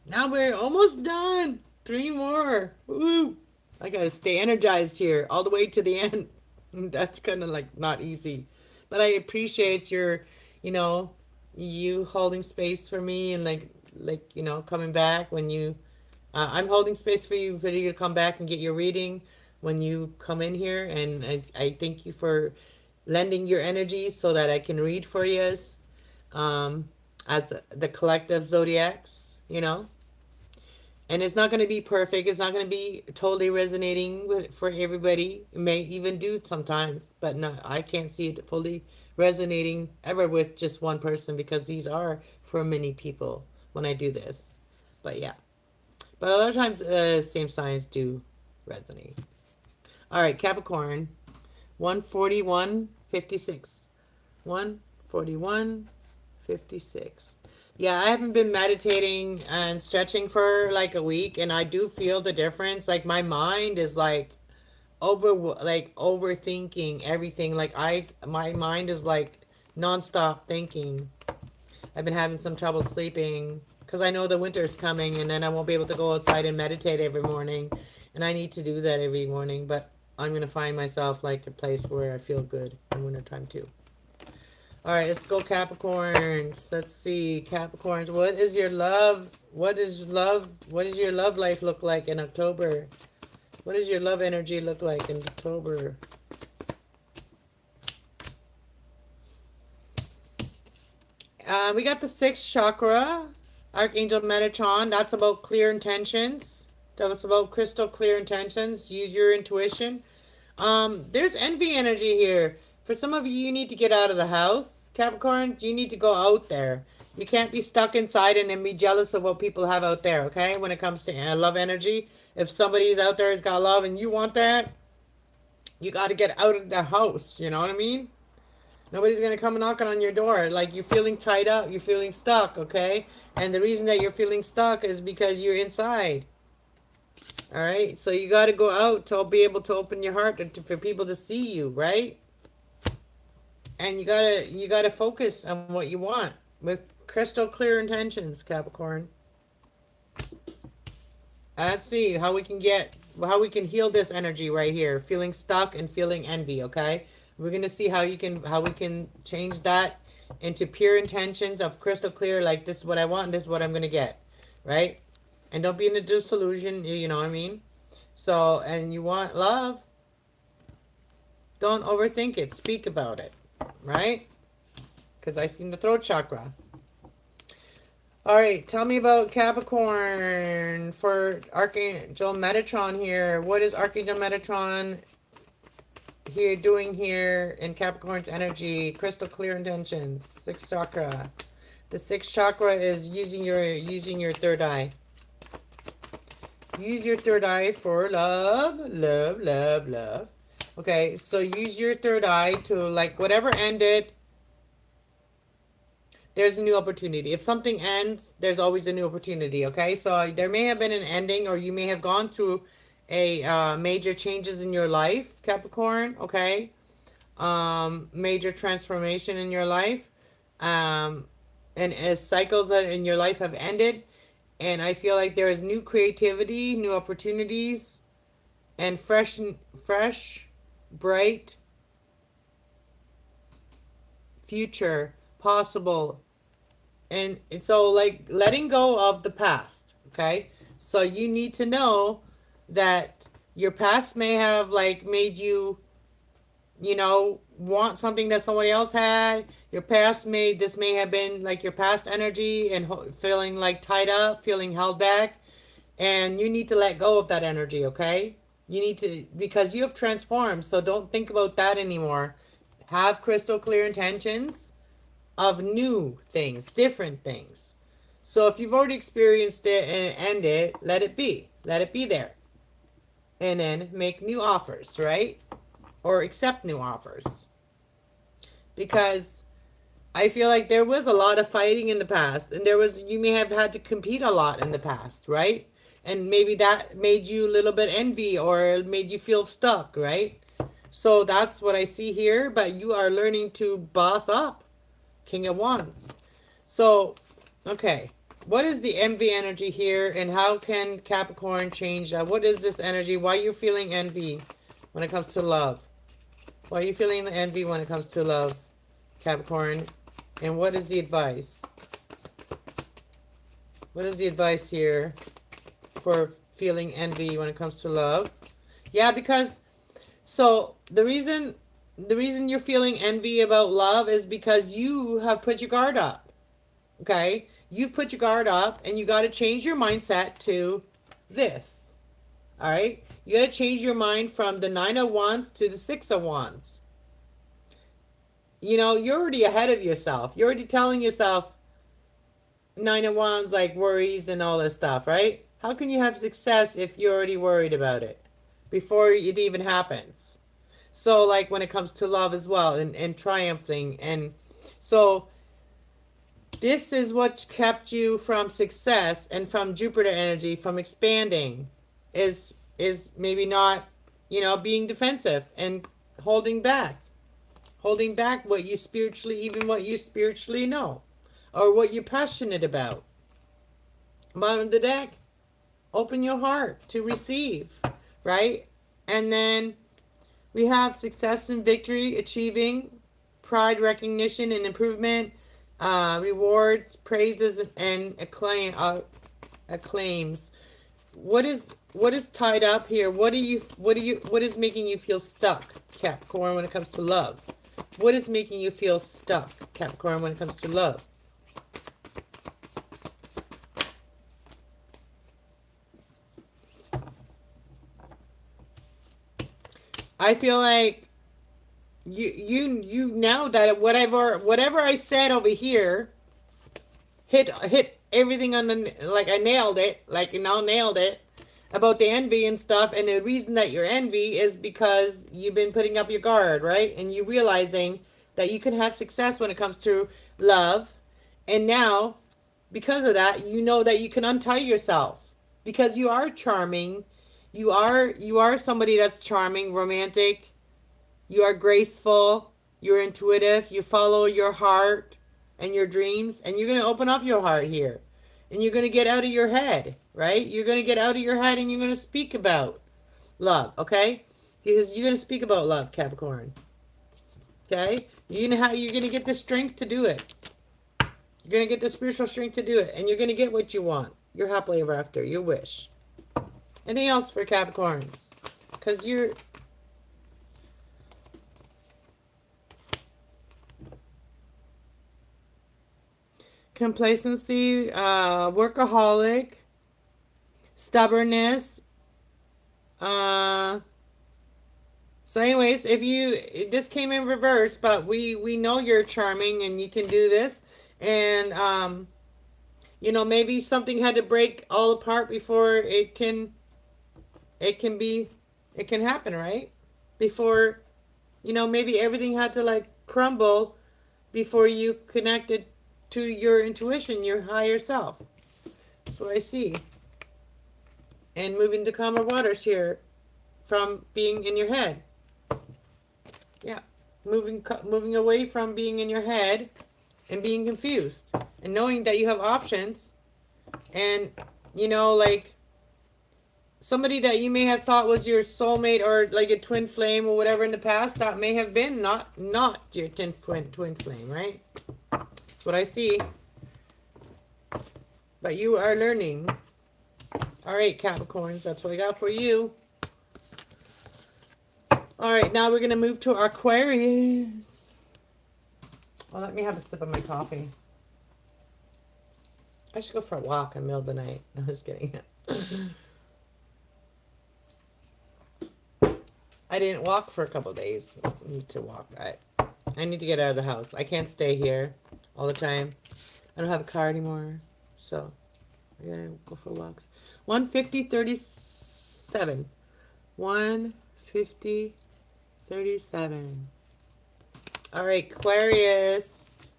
Now we're almost done. 3 more. Woo! I gotta stay energized here all the way to the end. That's kind of like not easy. But I appreciate your, you know, you holding space for me, and coming back when you, I'm holding space for you to come back and get your reading when you come in here. And I thank you for lending your energy so that I can read for you, um, as the collective zodiacs. And it's not going to be perfect. It's not going to be totally resonating for everybody. It may even do sometimes, but no, I can't see it fully resonating ever with just one person, because these are for many people when I do this. But yeah. But a lot of times, same signs do resonate. All right, Capricorn, 141.56. 141.56. Yeah, I haven't been meditating and stretching for like a week, and I do feel the difference. Like, my mind is like overthinking everything. Like, my mind is like nonstop thinking. I've been having some trouble sleeping because I know the winter's coming, and then I won't be able to go outside and meditate every morning. And I need to do that every morning, but I'm going to find myself like a place where I feel good in wintertime too. All right, let's go Capricorns. Let's see, Capricorns. What is your love? What does your love life look like in October? What does your love energy look like in October? We got the 6th chakra, Archangel Metatron. That's about clear intentions. That's about crystal clear intentions. Use your intuition. There's envy energy here. For some of you, you need to get out of the house. Capricorn, you need to go out there. You can't be stuck inside and then be jealous of what people have out there, okay? When it comes to love energy. If somebody's out there has got love and you want that, you got to get out of the house. You know what I mean? Nobody's going to come knocking on your door. Like, you're feeling tied up. You're feeling stuck, okay? And the reason that you're feeling stuck is because you're inside. All right? So you got to go out to be able to open your heart for people to see you, right? And you gotta focus on what you want with crystal clear intentions, Capricorn. Let's see how we can heal this energy right here, feeling stuck and feeling envy. Okay, we're gonna see how we can change that into pure intentions of crystal clear. Like, this is what I want, this is what I'm gonna get, right? And don't be in a disillusion. You know what I mean? So, and you want love. Don't overthink it. Speak about it. Right? Because I seen the throat chakra. All right, tell me about Capricorn for Archangel Metatron here. What is Archangel Metatron here doing here in Capricorn's energy? Crystal clear intentions. 6th chakra. The 6th chakra is using your third eye. Use your third eye for love, love, love, love. Okay, so use your third eye to, like, whatever ended, there's a new opportunity. If something ends, there's always a new opportunity, okay? So there may have been an ending, or you may have gone through a major changes in your life, Capricorn, okay? Major transformation in your life. And as cycles that in your life have ended, and I feel like there is new creativity, new opportunities, and fresh, bright future possible. And so, like, letting go of the past, okay? So you need to know that your past may have, like, made you, want something that somebody else had. Your past this may have been like your past energy, and feeling like tied up, feeling held back. And you need to let go of that energy, okay? You need to, because you have transformed, so don't think about that anymore. Have crystal clear intentions of new things, different things. So if you've already experienced it and it ended, let it be. Let it be there. And then make new offers, right? Or accept new offers. Because I feel like there was a lot of fighting in the past, and you may have had to compete a lot in the past, right? And maybe that made you a little bit envy, or made you feel stuck, right? So that's what I see here, but you are learning to boss up. King of Wands. So, okay. What is the envy energy here, and how can Capricorn change that? What is this energy? Why are you feeling envy when it comes to love? Why are you feeling the envy when it comes to love, Capricorn? And what is the advice? What is the advice here for feeling envy when it comes to love? Yeah, because so the reason you're feeling envy about love is because you have put your guard up. Okay? You've put your guard up, and you got to change your mindset to this. All right? You got to change your mind from the 9 of Wands to the 6 of Wands. You're already ahead of yourself. You're already telling yourself 9 of Wands, like worries and all this stuff, right? How can you have success if you're already worried about it before it even happens? So, like, when it comes to love as well, and triumphing. And so this is what kept you from success and from Jupiter energy, from expanding, is maybe not, being defensive and holding back what you spiritually know, or what you're passionate about. Bottom of the deck, open your heart to receive, right? And then we have success and victory, achieving, pride, recognition, and improvement, rewards, praises, and acclaims. What is tied up here? What is making you feel stuck, Capricorn, when it comes to love? What is making you feel stuck, Capricorn, when it comes to love? I feel like you know that whatever I said over here hit everything on the, like, I nailed it, like, nailed it about the envy and stuff. And the reason that you're envy is because you've been putting up your guard, right? And you realizing that you can have success when it comes to love. And now, because of that, you know that you can untie yourself, because you are charming. You are somebody that's charming, romantic. You are graceful. You're intuitive. You follow your heart and your dreams. And you're going to open up your heart here. And you're going to get out of your head, right? You're going to get out of your head, and you're going to speak about love, okay? Because you're going to speak about love, Capricorn. Okay? You're going to get the strength to do it. You're going to get the spiritual strength to do it. And you're going to get what you want. Your happily ever after. Your wish. Anything else for Capricorn? Because you're... complacency, workaholic, stubbornness. So anyways, this came in reverse, but we know you're charming and you can do this. And, maybe something had to break all apart before it can happen, right? Before, maybe everything had to, like, crumble before you connected to your intuition, your higher self. That's what I see. And moving to calmer waters here from being in your head. Yeah. Moving away from being in your head and being confused. And knowing that you have options. And, you know, like somebody that you may have thought was your soulmate or like a twin flame or whatever in the past, that may have been not your twin flame, right? That's what I see. But you are learning. All right, Capricorns, that's what I got for you. All right, now we're going to move to Aquarius. Well, let me have a sip of my coffee. I should go for a walk in the middle of the night. No, just kidding. I didn't walk for a couple of days. I need to walk. I need to get out of the house. I can't stay here all the time. I don't have a car anymore. So I gotta go for walks. 150-37. 150-37. All right, Aquarius.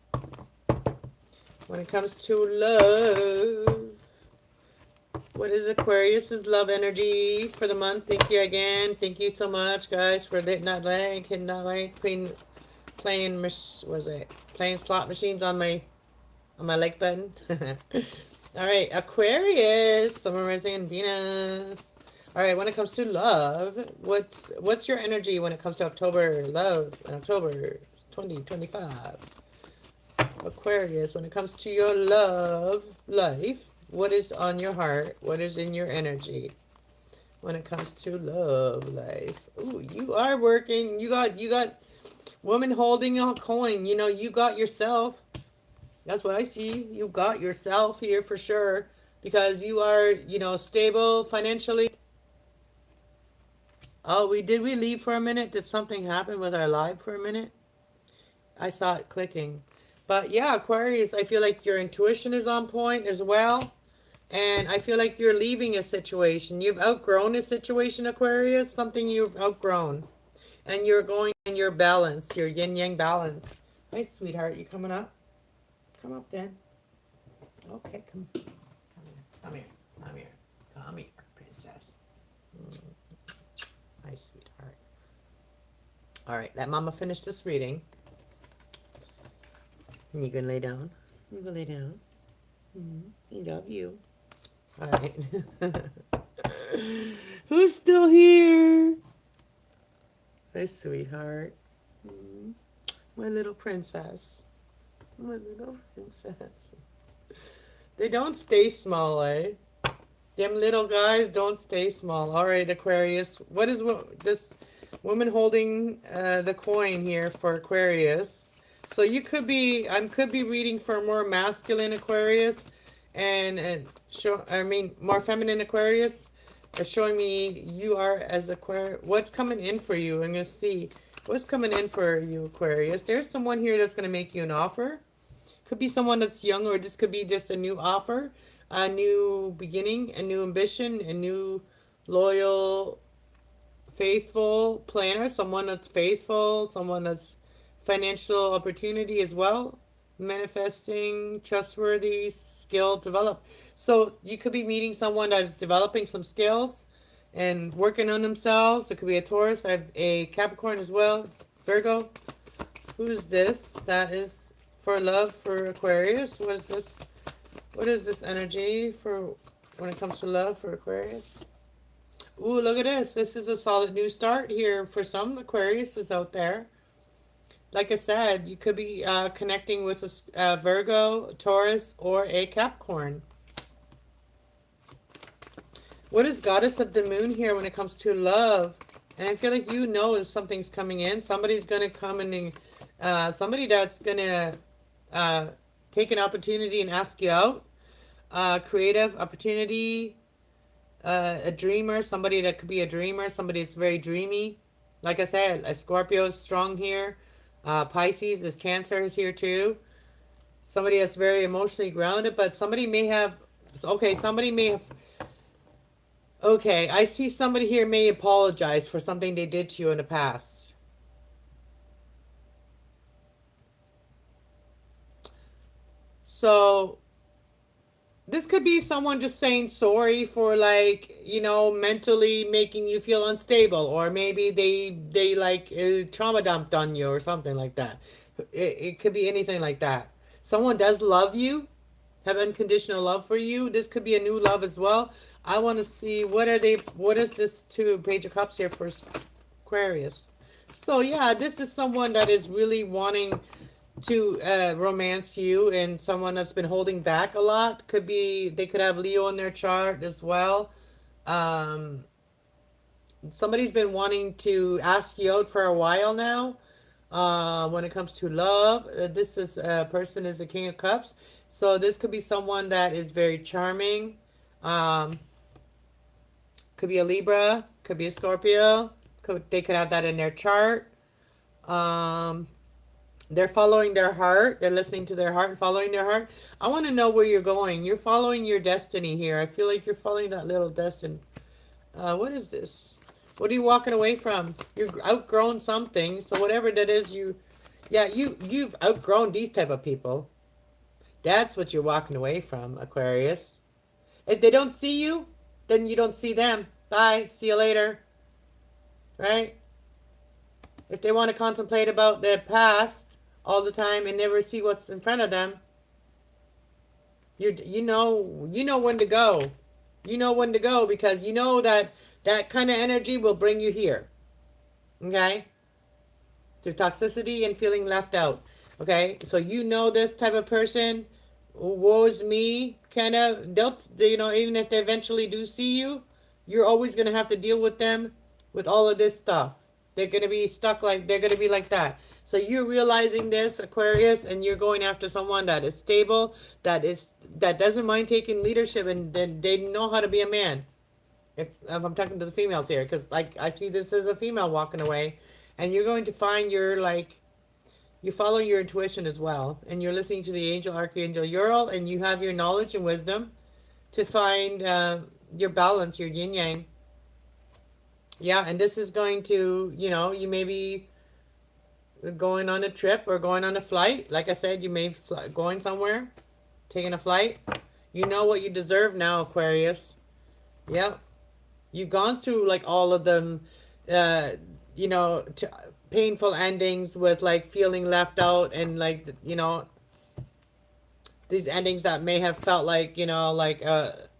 When it comes to love, what is Aquarius's love energy for the month? Thank you again. Thank you so much, guys, for hitting that like, playing slot machines on my like button. All right, Aquarius, Summer, Rising, and Venus. All right, when it comes to love, what's your energy when it comes to October love in October 2025? Aquarius, when it comes to your love life, what is on your heart? What is in your energy when it comes to love life? Ooh, you are working. You got woman holding a coin. You know, you got yourself. That's what I see. You got yourself here for sure because you are, you know, stable financially. Oh, we leave for a minute? Did something happen with our live for a minute? I saw it clicking. But yeah, Aquarius, I feel like your intuition is on point as well. And I feel like you're leaving a situation. You've outgrown a situation, Aquarius. Something you've outgrown. And you're going in your balance, your yin-yang balance. Hi, sweetheart. You coming up? Come up then. Okay, come here. Come here. Come here. Come here, princess. Hi, sweetheart. All right, let Mama finish this reading. You can lay down. You can lay down. I love you. All right. Who's still here? My sweetheart. My little princess. My little princess. They don't stay small, eh? Them little guys don't stay small. All right, Aquarius. What is this woman holding the coin here for Aquarius? So you could be, I could be reading for more masculine Aquarius and more feminine Aquarius. It's showing me you are as Aquarius. What's coming in for you? I'm going to see what's coming in for you, Aquarius. There's someone here that's going to make you an offer. Could be someone that's young, or this could be just a new offer, a new beginning, a new ambition, a new loyal, faithful planner, someone that's faithful, someone that's financial opportunity as well, manifesting, trustworthy, skill develop. So you could be meeting someone that's developing some skills and working on themselves. It could be a Taurus. I have a Capricorn as well, Virgo. Who is this? That is for love for Aquarius. What is this? What is this energy for when it comes to love for Aquarius? Ooh, look at this. This is a solid new start here for some Aquariuses out there. Like I said, you could be connecting with a Virgo, Taurus, or a Capricorn. What is Goddess of the Moon here when it comes to love? And I feel like you know if something's coming in. Somebody's going to come in. Somebody that's going to take an opportunity and ask you out. Creative opportunity. A dreamer. Somebody that could be a dreamer. Somebody that's very dreamy. Like I said, a Scorpio is strong here. Pisces is Cancer is here too. Somebody that's very emotionally grounded, but somebody may have, okay, I see somebody here may apologize for something they did to you in the past. So this could be someone just saying sorry for, like, mentally making you feel unstable, or maybe they like trauma dumped on you or something like that. It could be anything like that. Someone does love you, have unconditional love for you. This could be a new love as well. I want to see what is this two Page of Cups here for Aquarius. So yeah, this is someone that is really wanting to romance you, and someone that's been holding back a lot. Could be they could have Leo in their chart as well. Um, Somebody's been wanting to ask you out for a while now. When it comes to love, this is person is the King of Cups. So this could be someone that is very charming. Um, could be a Libra, could be a Scorpio. They could have that in their chart. Um, they're following their heart. They're listening to their heart and following their heart. I want to know where you're going. You're following your destiny here. I feel like you're following that little destiny. What is this? What are you walking away from? You've outgrown something. So whatever that is, you've outgrown these type of people. That's what you're walking away from, Aquarius. If they don't see you, then you don't see them. Bye. See you later. Right? If they want to contemplate about their past all the time and never see what's in front of them, you know when to go. You know when to go, because you know that that kind of energy will bring you here. Okay? Through toxicity and feeling left out. Okay? So you know this type of person, woe's me, kind of, even if they eventually do see you, you're always going to have to deal with them with all of this stuff. They're going to be stuck, like, they're going to be like that. So you're realizing this, Aquarius, and you're going after someone that is stable, that doesn't mind taking leadership, and then they know how to be a man. If I'm talking to the females here, because, like, I see this as a female walking away, and you're going to find you follow your intuition as well, and you're listening to the angel Archangel Uriel, and you have your knowledge and wisdom to find your balance, your yin yang. Yeah, and this is going to, you may be going on a trip or going on a flight. Like I said, you may going somewhere, taking a flight. You know what you deserve now, Aquarius. Yep. You've gone through, like, all of them, painful endings with, like, feeling left out, and, like, these endings that may have felt like, like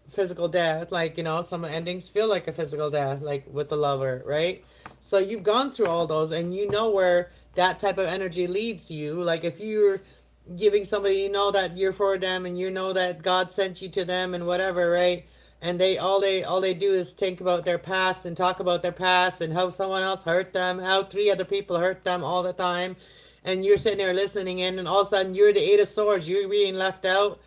physical death. Like, some endings feel like a physical death, like with the lover, right? So you've gone through all those, and you know where that type of energy leads you. Like, if you're giving somebody, that you're for them, and that God sent you to them and whatever, right? And all they do is think about their past and talk about their past and how someone else hurt them, how three other people hurt them all the time. And you're sitting there listening in, and all of a sudden you're the Eight of Swords, you're being left out,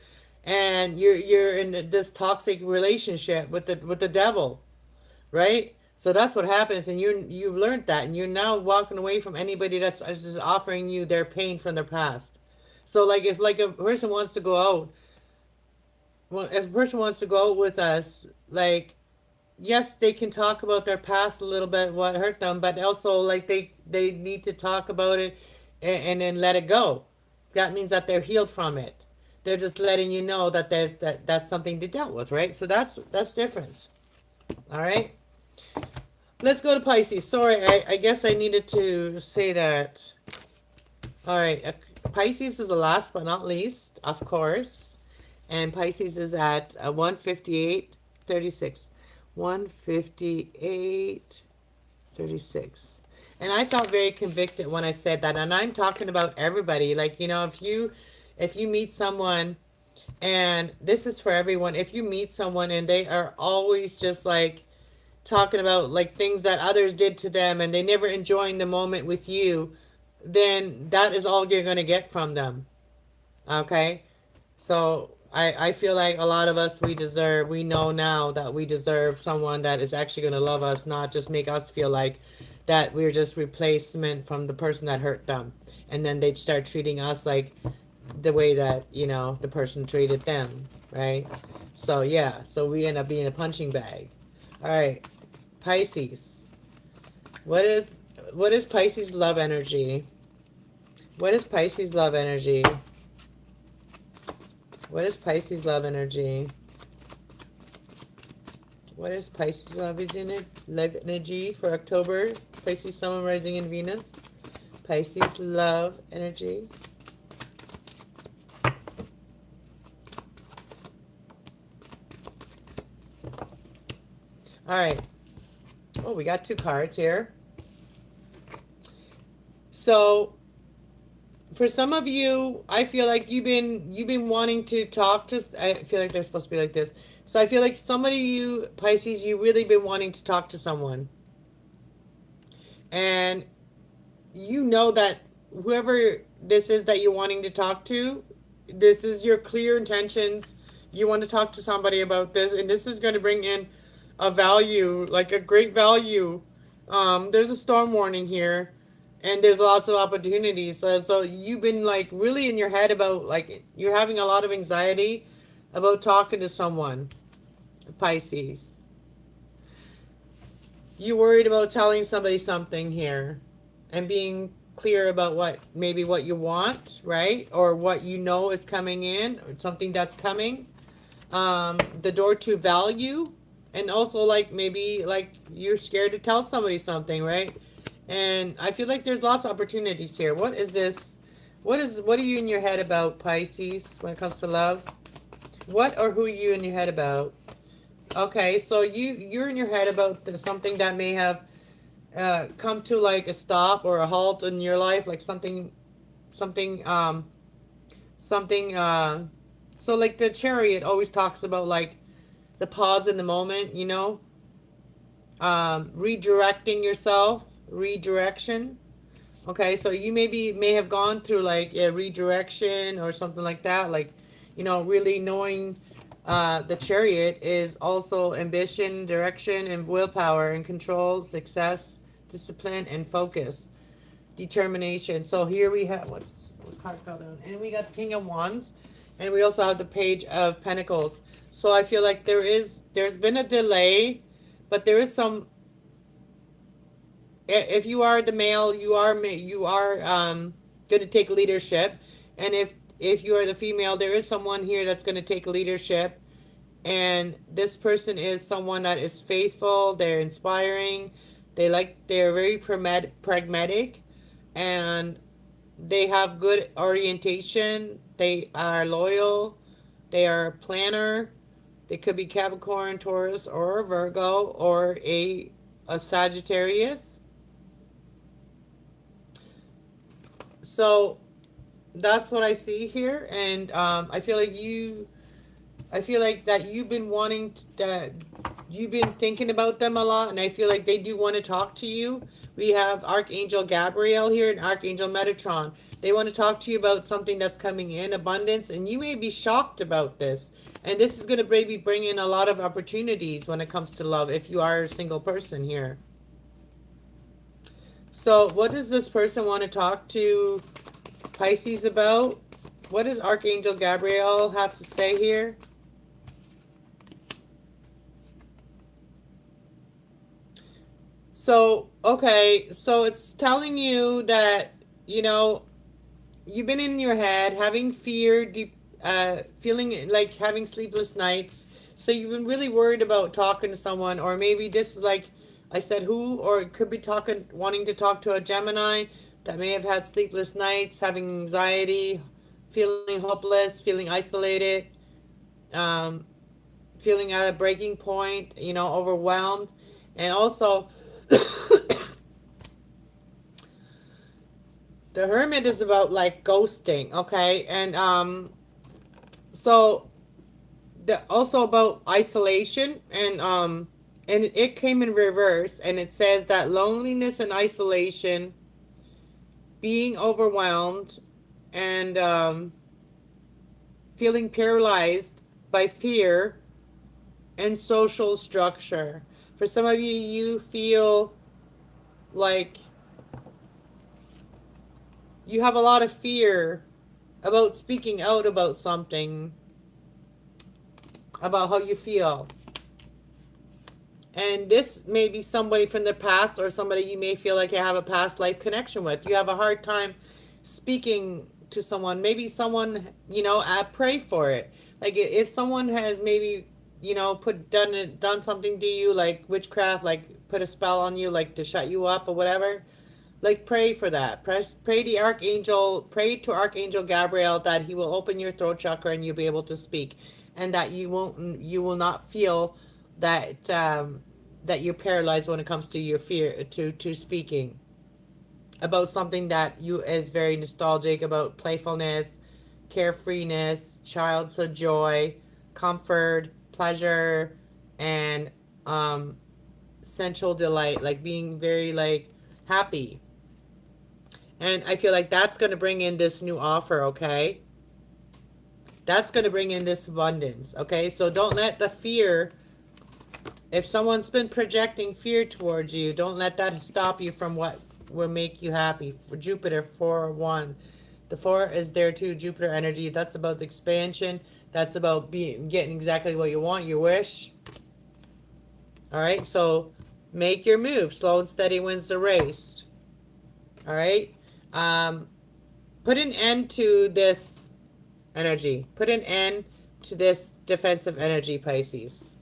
and you're in this toxic relationship with the devil, right? So that's what happens, and you've learned that, and you're now walking away from anybody that's just offering you their pain from their past. So, like, if, like, a person wants to go out, well, if a person wants to go out with us, like, yes, they can talk about their past a little bit, what hurt them, but also, like, they need to talk about it, and then let it go. That means that they're healed from it. They're just letting you know that that's something they dealt with, right? So that's different. All right. Let's go to Pisces. Sorry, I guess I needed to say that. All right. Pisces is the last but not least, of course. And Pisces is at 158.36. 158.36. And I felt very convicted when I said that. And I'm talking about everybody. Like, if you meet someone, and this is for everyone, if you meet someone and they are always just, like, talking about, like, things that others did to them, and they never enjoying the moment with you, then that is all you're going to get from them. Okay? So I feel like a lot of us, we know now that we deserve someone that is actually going to love us, not just make us feel like that we're just replacement from the person that hurt them. And then they start treating us like the way that, the person treated them, right? So, yeah, so we end up being a punching bag. All right, Pisces. What is Pisces love energy? What is Pisces love energy? What is Pisces love energy? What is Pisces love energy for October? Pisces, Sun, Rising, and Venus. Pisces love energy. All right. Oh, we got 2 cards here. So, for some of you, I feel like you've been wanting to talk to. I feel like they're supposed to be like this. So I feel like somebody, you Pisces, you really been wanting to talk to someone, and you know that whoever this is that you're wanting to talk to, this is your clear intentions. You want to talk to somebody about this, and this is going to bring in a value, like a great value. There's a storm warning here, and there's lots of opportunities. So you've been like really in your head about, like, you're having a lot of anxiety about talking to someone, Pisces. You worried about telling somebody something here and being clear about what you want, right? Or what you know is coming in, or something that's coming. The door to value, and also like maybe like you're scared to tell somebody something, right? And I feel like there's lots of opportunities here. What is this? What are you in your head about, Pisces, when it comes to love? What or who are you in your head about? Okay, so you're in your head about something that may have come to like a stop or a halt in your life, like something something so like the Chariot always talks about like the pause in the moment, redirecting yourself, redirection. Okay, so you may have gone through like a redirection or something like that, like, really knowing the Chariot is also ambition, direction, and willpower, and control, success, discipline, and focus, determination. So here we have what card fell down, and we got the King of Wands, and we also have the Page of Pentacles. So I feel like there's been a delay, but there is some. If you are the male, you are going to take leadership, and if you are the female, there is someone here that's going to take leadership, and this person is someone that is faithful. They're inspiring. They're very pragmatic, and they have good orientation. They are loyal. They are a planner. They could be Capricorn, Taurus, or Virgo, or a Sagittarius. So that's what I see here, and I feel like that you've been you've been thinking about them a lot, and I feel like they do want to talk to you. We have Archangel Gabriel here and Archangel Metatron. They want to talk to you about something that's coming in abundance, and you may be shocked about this. And this is going to maybe bring in a lot of opportunities when it comes to love if you are a single person here. So what does this person want to talk to Pisces about? What does Archangel Gabriel have to say here? So, okay, so it's telling you that, you've been in your head having fear, feeling like having sleepless nights. So you've been really worried about talking to someone, or maybe this is like I said, who, or it could be wanting to talk to a Gemini that may have had sleepless nights, having anxiety, feeling hopeless, feeling isolated, feeling at a breaking point, overwhelmed. And also, the Hermit is about like ghosting, okay? And so also about isolation, and it came in reverse, and it says that loneliness and isolation, being overwhelmed, and feeling paralyzed by fear and social structure. For some of you, you feel like you have a lot of fear about speaking out about something, about how you feel. And this may be somebody from the past, or somebody you may feel like you have a past life connection with. You have a hard time speaking to someone, maybe someone, pray for it. Like if someone has maybe, done something to you, like witchcraft, like put a spell on you, like to shut you up or whatever, like pray for that. Pray to Archangel Gabriel that he will open your throat chakra and you'll be able to speak, and that you will not feel that that you're paralyzed when it comes to your fear to speaking about something that you is very nostalgic about: playfulness, carefreeness, childhood joy, comfort, pleasure, and um sensual delight, like being very like happy. And I feel like that's going to bring in this new offer, okay? That's going to bring in this abundance, okay? So don't let the fear, if someone's been projecting fear towards you, don't let that stop you from what will make you happy. For Jupiter 4-1, the 4 is there too. Jupiter energy, that's about the expansion. That's about getting exactly what you want, your wish. All right, so make your move. Slow and steady wins the race. All right. Um, Put an end to this energy. Put an end to this defensive energy, Pisces,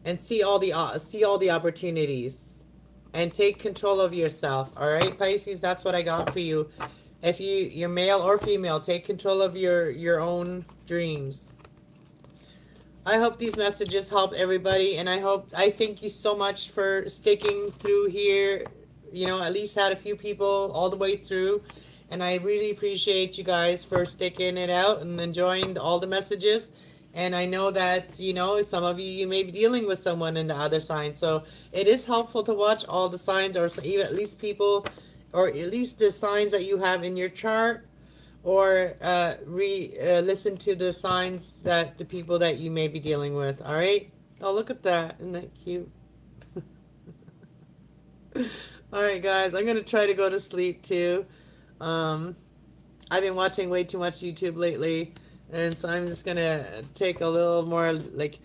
and see all the opportunities, and take control of yourself. All right, Pisces, that's what I got for you. If you're male or female, take control of your own dreams. I hope these messages help everybody, and I thank you so much for sticking through here. At least had a few people all the way through, and I really appreciate you guys for sticking it out and enjoying all the messages. And I know that some of you may be dealing with someone in the other sign, so it is helpful to watch all the signs, or even at least people, or at least the signs that you have in your chart, or listen to the signs that the people that you may be dealing with. All right. Oh, look at that! Isn't that cute? All right, guys. I'm gonna try to go to sleep too. Um, I've been watching way too much YouTube lately, and so I'm just gonna take a little more like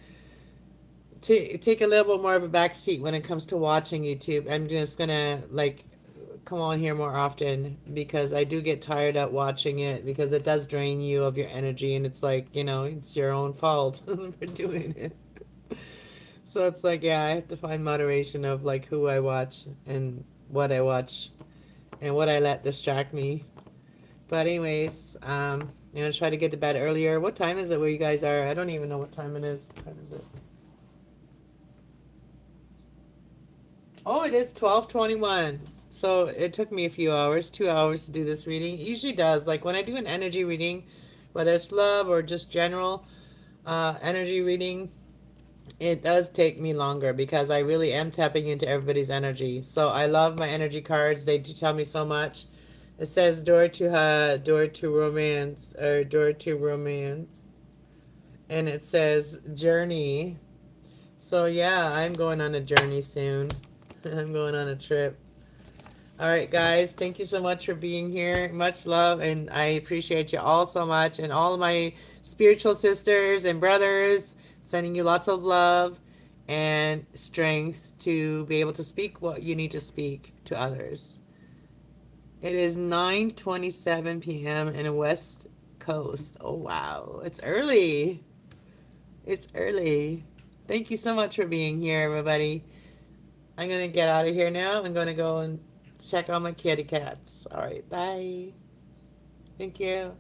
take a little bit more of a back seat when it comes to watching YouTube. I'm just gonna like come on here more often, because I do get tired at watching it, because it does drain you of your energy, and it's like, it's your own fault for doing it. So it's like, yeah, I have to find moderation of like who I watch and what I watch and what I let distract me. But anyways, I'm gonna try to get to bed earlier. What time is it where you guys are? I don't even know what time it is. What time is it? Oh, it is 12:21. So it took me a few hours, 2 hours to do this reading. It usually does. Like when I do an energy reading, whether it's love or just general energy reading, it does take me longer, because I really am tapping into everybody's energy. So I love my energy cards. They do tell me so much. It says door to romance, or door to romance. And it says journey. So yeah, I'm going on a journey soon. I'm going on a trip. All right, guys, thank you so much for being here. Much love, and I appreciate you all so much. And all of my spiritual sisters and brothers, sending you lots of love and strength to be able to speak what you need to speak to others. It is 9:27 p.m. in the West Coast. Oh, wow. It's early. It's early. Thank you so much for being here, everybody. I'm going to get out of here now. I'm going to go and check on my kitty cats. All right, bye. Thank you.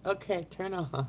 Okay, turn off.